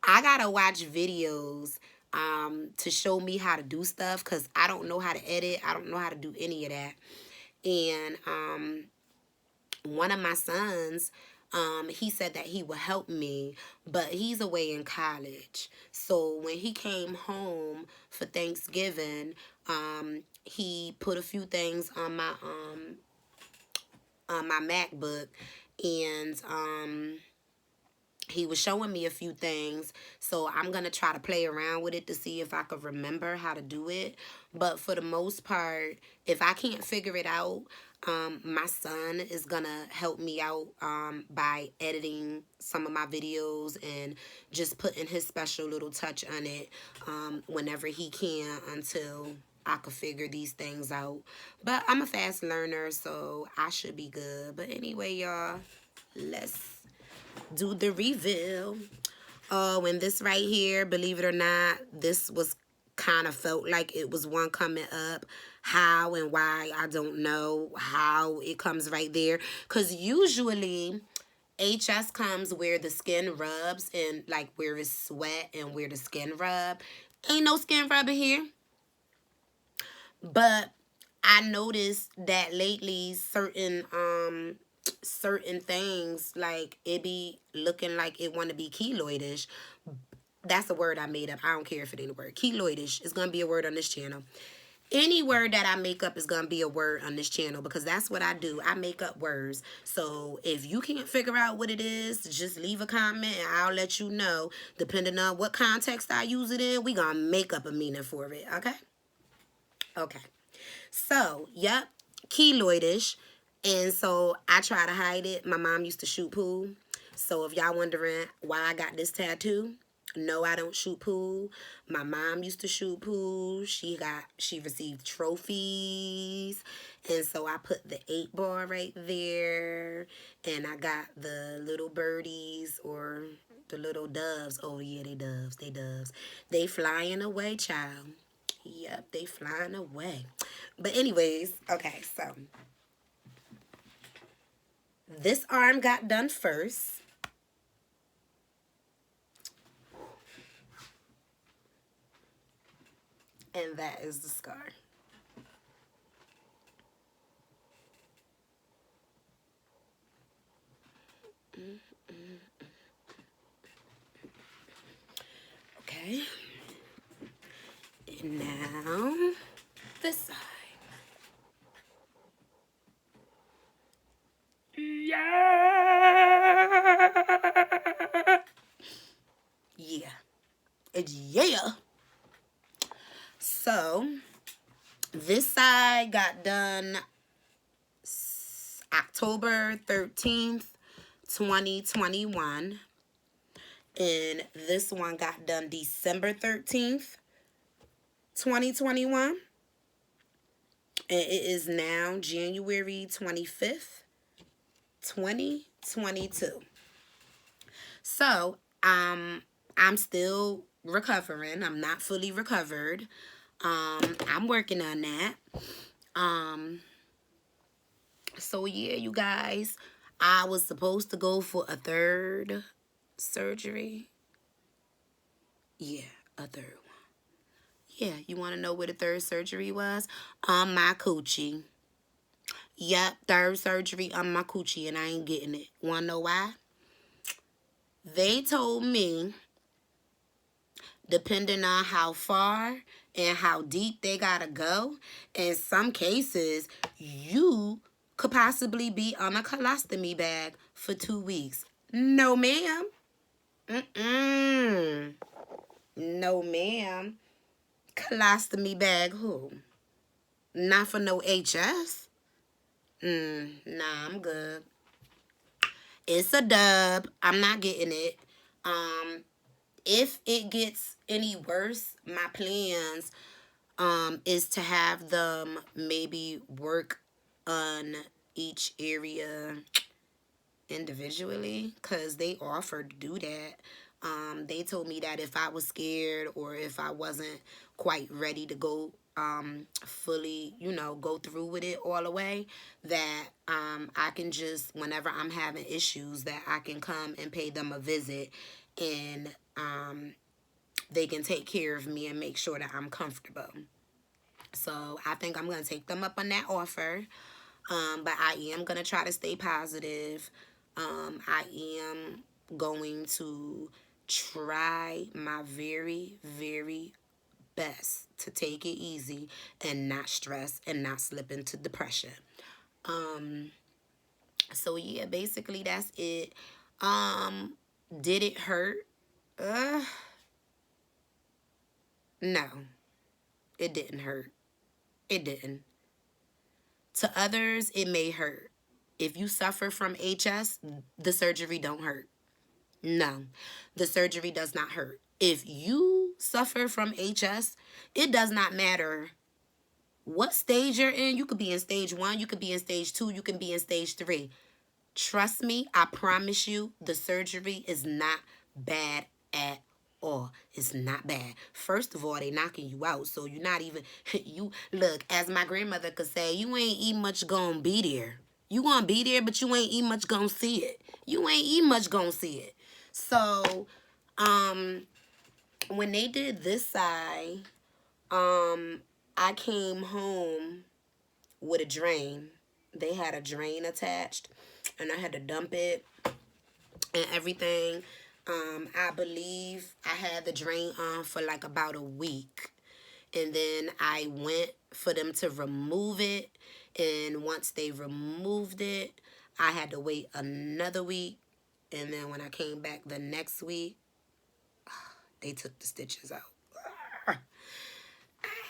I gotta watch videos to show me how to do stuff because I don't know how to edit. I don't know how to do any of that. And one of my sons, he said that he would help me, but he's away in college. So when he came home for Thanksgiving, he put a few things on my MacBook, and he was showing me a few things. So I'm going to try to play around with it to see if I could remember how to do it. But for the most part, if I can't figure it out, my son is going to help me out by editing some of my videos and just putting his special little touch on it whenever he can until I could figure these things out. But I'm a fast learner, so I should be good. But anyway, y'all, let's do the reveal. Oh, and this right here, believe it or not, this was kind of felt like it was one coming up. How and why, I don't know how it comes right there. Because usually HS comes where the skin rubs and like where it's sweat and where the skin rub. Ain't no skin rubbing here. But I noticed that lately certain certain things, like it be looking like it want to be keloidish. That's a word I made up. I don't care if it ain't a word. Keloidish is gonna be a word on this channel. Any word that I make up is going to be a word on this channel, because that's what I do. I make up words. So if you can't figure out what it is, just leave a comment and I'll let you know. Depending on what context I use it in, we going to make up a meaning for it. Okay? Okay. So, yep. Keloidish. And so I try to hide it. My mom used to shoot pool. So if y'all wondering why I got this tattoo, no, I don't shoot pool. My mom used to shoot pool. She received trophies. And so I put the 8-ball right there. And I got the little birdies, or the little doves. Oh yeah, they doves. They doves. They flying away, child. Yep, they flying away. But anyways, okay, so this arm got done first. And that is the scar. Okay. And now, this side. Yeah. Yeah. It's yeah. So, this side got done October 13th, 2021. And this one got done December 13th, 2021. And it is now January 25th, 2022. So, I'm still recovering. I'm not fully recovered. I'm working on that. So yeah, you guys, I was supposed to go for a third surgery. Yeah, a third one. Yeah, you want to know where the third surgery was? On my coochie. Yep, third surgery on my coochie, and I ain't getting it. Want to know why? They told me, depending on how far and how deep they gotta go, in some cases, you could possibly be on a colostomy bag for 2 weeks. No, ma'am. Mm-mm. No, ma'am. Colostomy bag who? Not for no HS. Nah, I'm good. It's a dub. I'm not getting it. If it gets any worse, my plans is to have them maybe work on each area individually, because they offered to do that. They told me that if I was scared, or if I wasn't quite ready to go fully, go through with it all the way, that I can just, whenever I'm having issues, that I can come and pay them a visit, and they can take care of me and make sure that I'm comfortable. So I think I'm going to take them up on that offer. But I am going to try to stay positive. I am going to try my very, very best to take it easy and not stress and not slip into depression. So yeah, basically that's it. Did it hurt? No, it didn't hurt. It didn't. To others, it may hurt. If you suffer from HS, the surgery don't hurt. No, the surgery does not hurt. If you suffer from HS, it does not matter what stage you're in. You could be in stage 1, you could be in stage 2, you can be in stage 3. Trust me, I promise you, the surgery is not bad at all. It's not bad. First of all, they knocking you out, so you're not even, you, look, as my grandmother could say, you ain't even much gonna be there. You gonna be there, but you ain't even much gonna see it. You ain't even much gonna see it. So, when they did this side, I came home with a drain. they had a drain attached, and I had to dump it and everything. I believe I had the drain on for like about a week. And then I went for them to remove it. And once they removed it, I had to wait another week. And then when I came back the next week, they took the stitches out.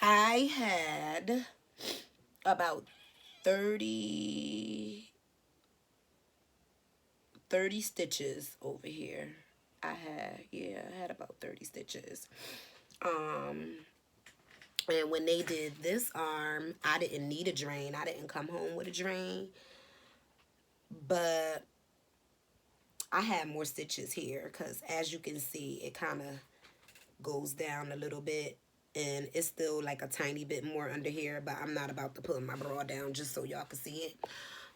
I had about 30 stitches over here. I had about 30 stitches. And when they did this arm, I didn't need a drain. I didn't come home with a drain. But I had more stitches here because as you can see, it kind of goes down a little bit. And it's still like a tiny bit more under here, but I'm not about to put my bra down just so y'all can see it.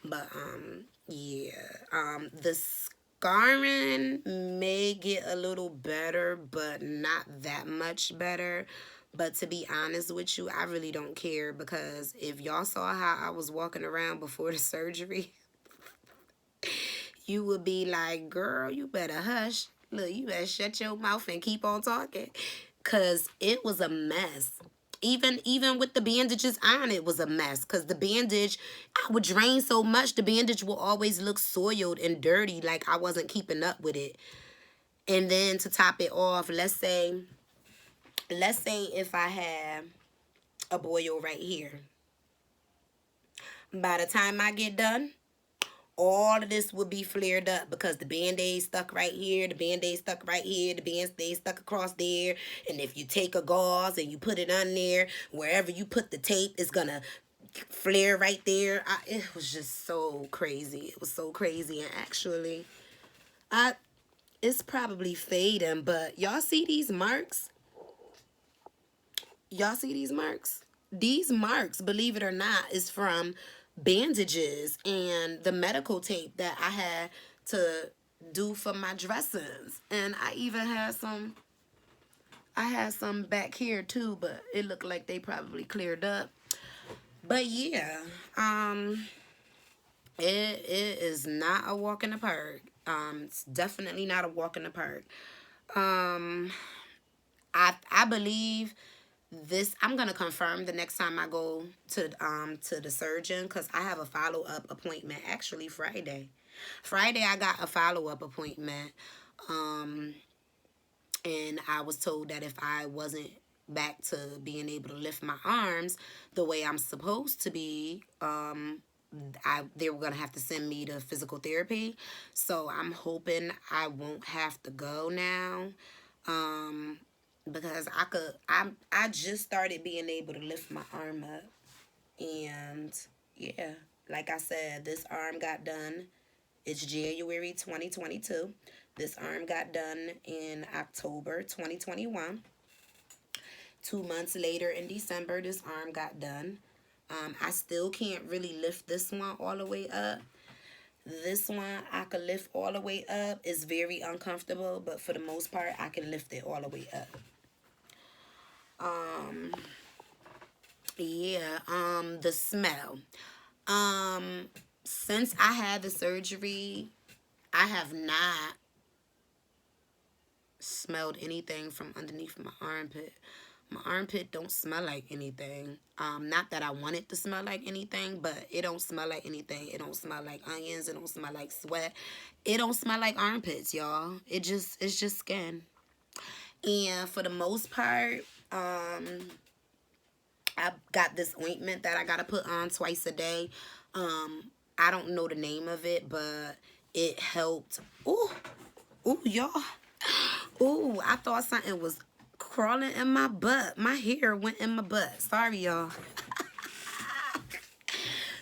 But, yeah. The scarring may get a little better, but not that much better. But to be honest with you, I really don't care because if y'all saw how I was walking around before the surgery, you would be like, girl, you better hush. Look, you better shut your mouth and keep on talking. Because it was a mess. Even with the bandages on, it was a mess. Because the bandage, I would drain so much, the bandage will always look soiled and dirty, like I wasn't keeping up with it. And then to top it off, let's say if I have a boil right here. By the time I get done, all of this will be flared up because the Band-Aid stuck right here, the Band-Aid stuck right here, the Band-Aid stuck across there. And if you take a gauze and you put it on there, wherever you put the tape, it's going to flare right there. It was just so crazy. It was so crazy. And actually, it's probably fading, but y'all see these marks? Y'all see these marks? These marks, believe it or not, is from bandages and the medical tape that I had to do for my dressings. And I even had some, back here too, but it looked like they probably cleared up. But yeah, it is not a walk in the park. It's definitely not a walk in the park. I believe this, I'm gonna confirm the next time I go to the surgeon, because I have a follow-up appointment actually Friday. I got a follow-up appointment, and I was told that if I wasn't back to being able to lift my arms the way I'm supposed to be, they were gonna have to send me to physical therapy. So I'm hoping I won't have to go now. Because I just started being able to lift my arm up. And yeah, like I said, this arm got done. It's January 2022. This arm got done in October 2021. 2 months later in December, this arm got done. I still can't really lift this one all the way up. This one I can lift all the way up. It's very uncomfortable, but for the most part, I can lift it all the way up. Yeah, the smell. Since I had the surgery, I have not smelled anything from underneath my armpit. My armpit don't smell like anything. Not that I want it to smell like anything, but it don't smell like anything. It don't smell like onions. It don't smell like sweat. It don't smell like armpits, y'all. It's just skin. And for the most part, I got this ointment that I gotta put on twice a day. I don't know the name of it, but it helped. Ooh, y'all. Ooh, I thought something was crawling in my butt. My hair went in my butt. Sorry, y'all.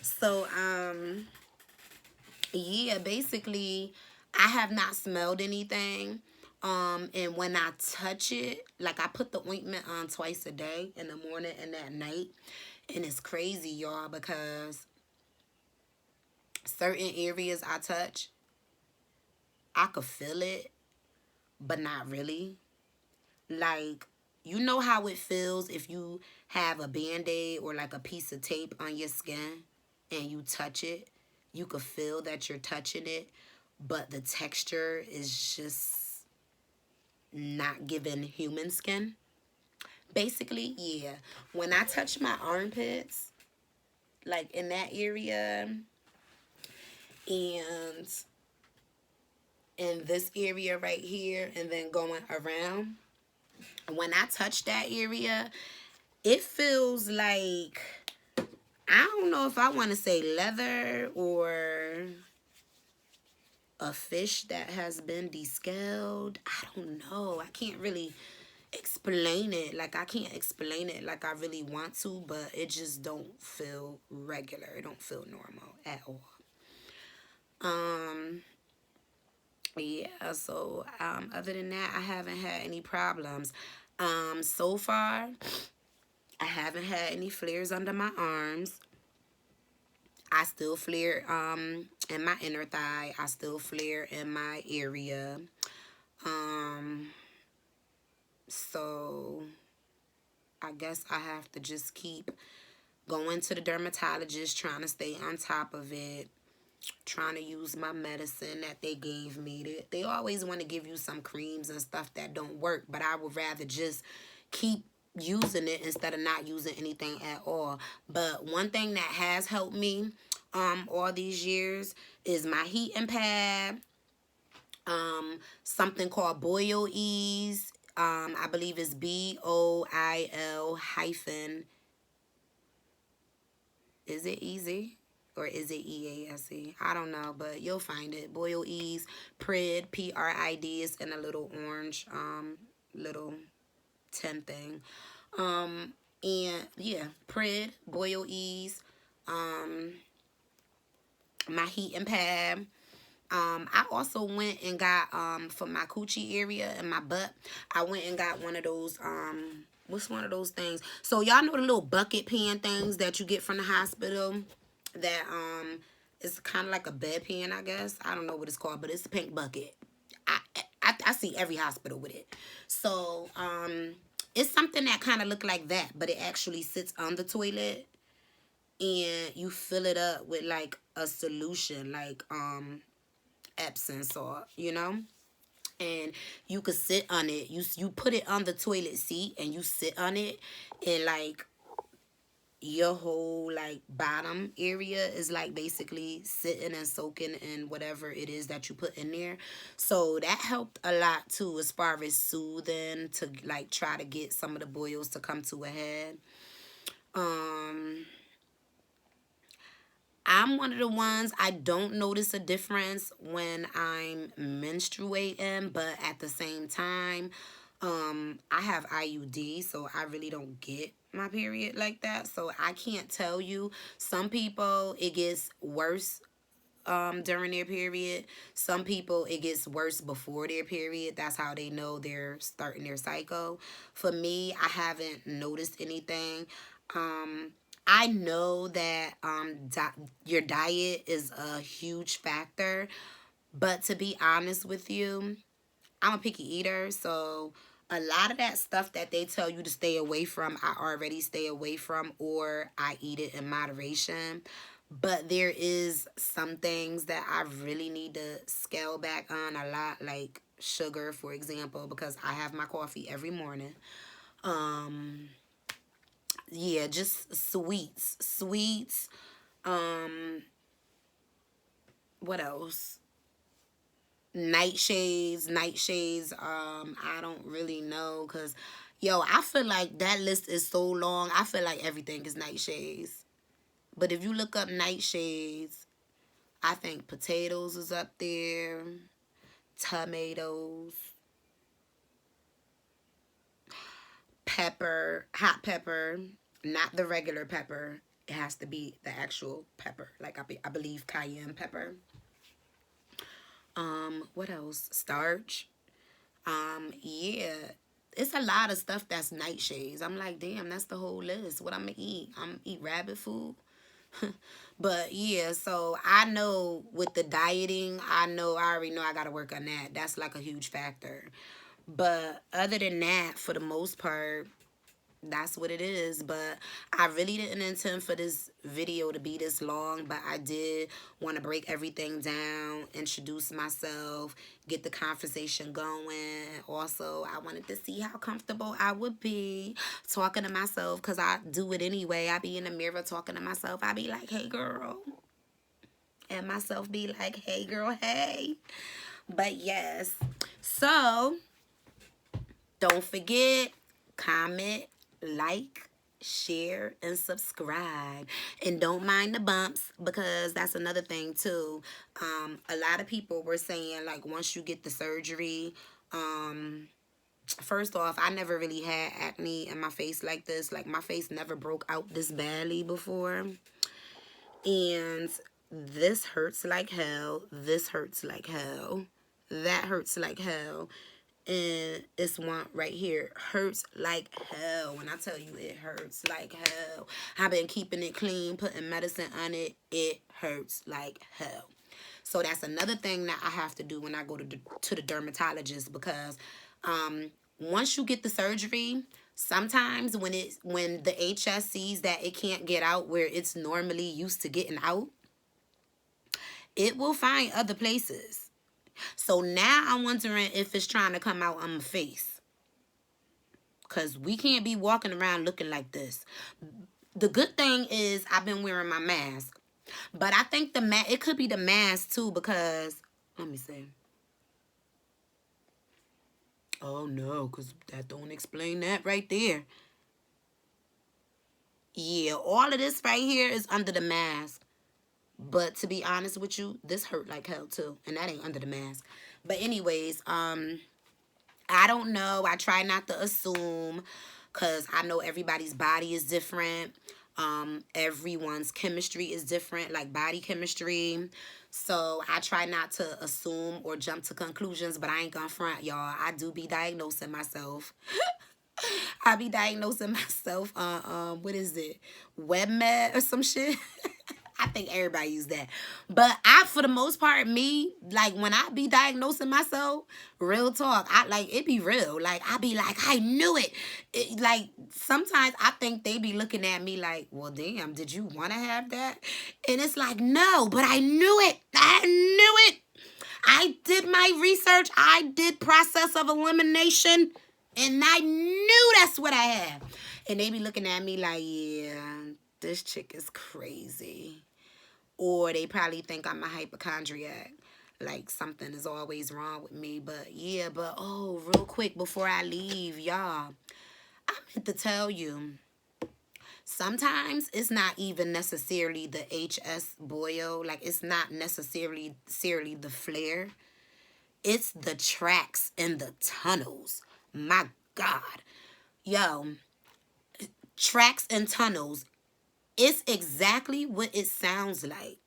So, yeah, basically, I have not smelled anything. And when I touch it, like I put the ointment on twice a day, in the morning and at night. And it's crazy, y'all, because certain areas I touch, I could feel it, but not really. Like, you know how it feels if you have a Band-Aid or like a piece of tape on your skin and you touch it, you could feel that you're touching it, but the texture is just not giving human skin. Basically, yeah. When I touch my armpits, like in that area, and in this area right here, and then going around, when I touch that area, it feels like, I don't know if I want to say leather or a fish that has been descaled. I don't know. I can't really explain it. Like, I can't explain it like I really want to, but it just don't feel regular. It don't feel normal at all. Yeah, so other than that, I haven't had any problems. So far, I haven't had any flares under my arms. I still flare in my inner thigh. I still flare in my area. So I guess I have to just keep going to the dermatologist, trying to stay on top of it, trying to use my medicine that they gave me. They always want to give you some creams and stuff that don't work, but I would rather just keep using it instead of not using anything at all. But one thing that has helped me all these years is my heating pad, something called Boil Ease. I believe it's BOIL hyphen. Is it easy? Or is it EASE? I don't know, but you'll find it. Boil Ease, Prid, PRID is in a little orange little tin thing. And yeah, Prid, Boil Ease, my heating pad. I also went and got for my coochie area and my butt, I went and got one of those what's one of those things? So y'all know the little bucket pan things that you get from the hospital that it's kind of like a bedpan, I guess. I don't know what it's called, but it's a pink bucket. I see every hospital with it. So it's something that kind of look like that, but it actually sits on the toilet, and you fill it up with like a solution, like Epsom salt, you know, and you could sit on it. You put it on the toilet seat and you sit on it, and like your whole like bottom area is like basically sitting and soaking in whatever it is that you put in there. So that helped a lot too, as far as soothing, to like try to get some of the boils to come to a head. I'm one of the ones, I don't notice a difference when I'm menstruating, but at the same time, I have IUD, so I really don't get my period like that. So I can't tell you. Some people, it gets worse during their period. Some people, it gets worse before their period. That's how they know they're starting their cycle. For me, I haven't noticed anything. I know that your diet is a huge factor, but to be honest with you, I'm a picky eater, so a lot of that stuff that they tell you to stay away from, I already stay away from, or I eat it in moderation. But there is some things that I really need to scale back on a lot, like sugar, for example, because I have my coffee every morning. Yeah, just sweets. What else? Nightshades. I don't really know, because yo, I feel like that list is so long. I feel like everything is nightshades. But if you look up nightshades, I think potatoes is up there, tomatoes, pepper, hot pepper, not the regular pepper. It has to be the actual pepper, like I believe cayenne pepper. What else? Starch. Yeah. It's a lot of stuff that's nightshades. I'm like, damn, that's the whole list. What I'm gonna eat? I'm gonna eat rabbit food. But yeah, so I know with the dieting, I already know I gotta work on that. That's like a huge factor. But other than that, for the most part, That's what it is. But I really didn't intend for this video to be this long, but I did want to break everything down, introduce myself, get the conversation going. Also, I wanted to see how comfortable I would be talking to myself, because I do it anyway. I be in the mirror talking to myself. I be like, hey girl, and myself be like, hey girl, hey. But yes, so don't forget, comment, like, share, and subscribe. And don't mind the bumps, because that's another thing too. A lot of people were saying, like, once you get the surgery, first off, I never really had acne in my face like this. Like, my face never broke out this badly before. And this hurts like hell. This hurts like hell. That hurts like hell. And this one right here hurts like hell. When I tell you it hurts like hell, I've been keeping it clean, putting medicine on it. It hurts like hell. So that's another thing that I have to do when I go to the dermatologist, because once you get the surgery, sometimes when the HS sees that it can't get out where it's normally used to getting out, it will find other places. So now I'm wondering if it's trying to come out on my face, because we can't be walking around looking like this. The good thing is I've been wearing my mask. But I think it could be the mask too, because, let me see. Oh no, because that don't explain that right there. Yeah, all of this right here is under the mask. But to be honest with you, this hurt like hell too. And that ain't under the mask. But anyways, I don't know. I try not to assume, because I know everybody's body is different. Everyone's chemistry is different, like body chemistry. So I try not to assume or jump to conclusions, but I ain't gonna front, y'all. I do be diagnosing myself. I be diagnosing myself on, what is it? WebMed or some shit. I think everybody use that. But for the most part, me, like, when I be diagnosing myself, real talk, it be real. Like, I be like, I knew it. Like, sometimes I think they be looking at me like, well, damn, did you want to have that? And it's like, no, but I knew it. I knew it. I did my research. I did process of elimination. And I knew that's what I have. And they be looking at me like, yeah, this chick is crazy. Or they probably think I'm a hypochondriac. Like, something is always wrong with me. But, yeah, oh, real quick before I leave, y'all, I meant to tell you, sometimes it's not even necessarily the HS boil. Like, it's not necessarily the flare. It's the tracks and the tunnels. My God. Yo, tracks and tunnels. It's exactly what it sounds like.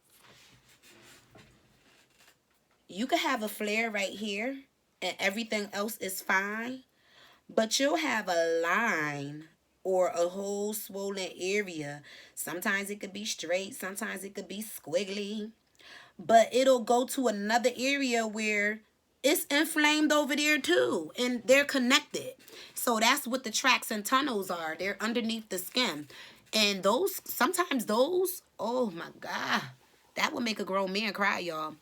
You could have a flare right here and everything else is fine, but you'll have a line or a whole swollen area. Sometimes it could be straight, sometimes it could be squiggly, but it'll go to another area where it's inflamed over there too, and they're connected. So that's what the tracks and tunnels are. They're underneath the skin. And sometimes those, oh my God, that would make a grown man cry, y'all.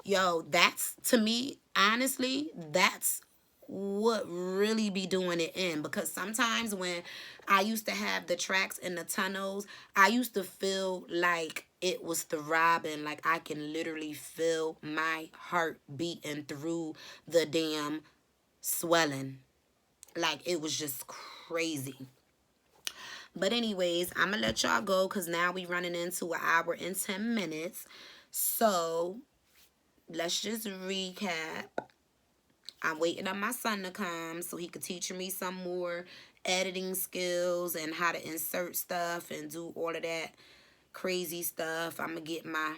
Yo, that's, to me, honestly, that's what really be doing it in. Because sometimes when I used to have the tracks and the tunnels, I used to feel like it was throbbing. Like, I can literally feel my heart beating through the damn swelling. Like, it was just crazy. But anyways, I'm going to let y'all go, because now we running into an hour and 10 minutes. So let's just recap. I'm waiting on my son to come so he could teach me some more editing skills and how to insert stuff and do all of that crazy stuff. I'm going to get my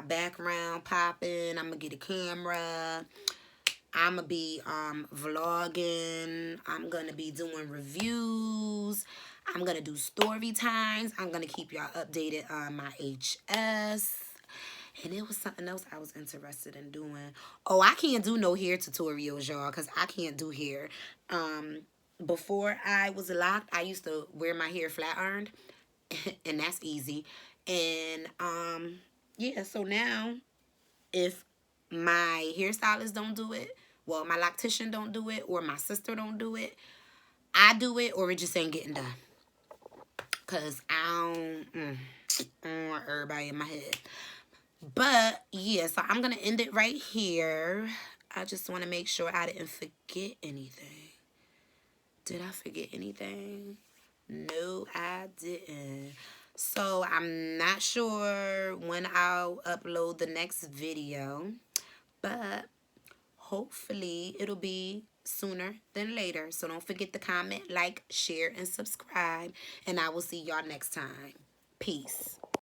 background popping. I'm going to get a camera. I'm going to be vlogging. I'm going to be doing reviews. I'm going to do story times. I'm going to keep y'all updated on my HS. And it was something else I was interested in doing. Oh, I can't do no hair tutorials, y'all, because I can't do hair. before I was locked, I used to wear my hair flat ironed, and that's easy. And yeah, so now if my hairstylist don't do it, well, my loctician don't do it, or my sister don't do it, I do it, or it just ain't getting done. Cause I don't want everybody in my head. But yeah, so I'm gonna end it right here. I just want to make sure I didn't forget anything. Did I forget anything? No, I didn't. So I'm not sure when I'll upload the next video, but hopefully it'll be sooner than later. So don't forget to comment, like, share, and subscribe. And I will see y'all next time. Peace.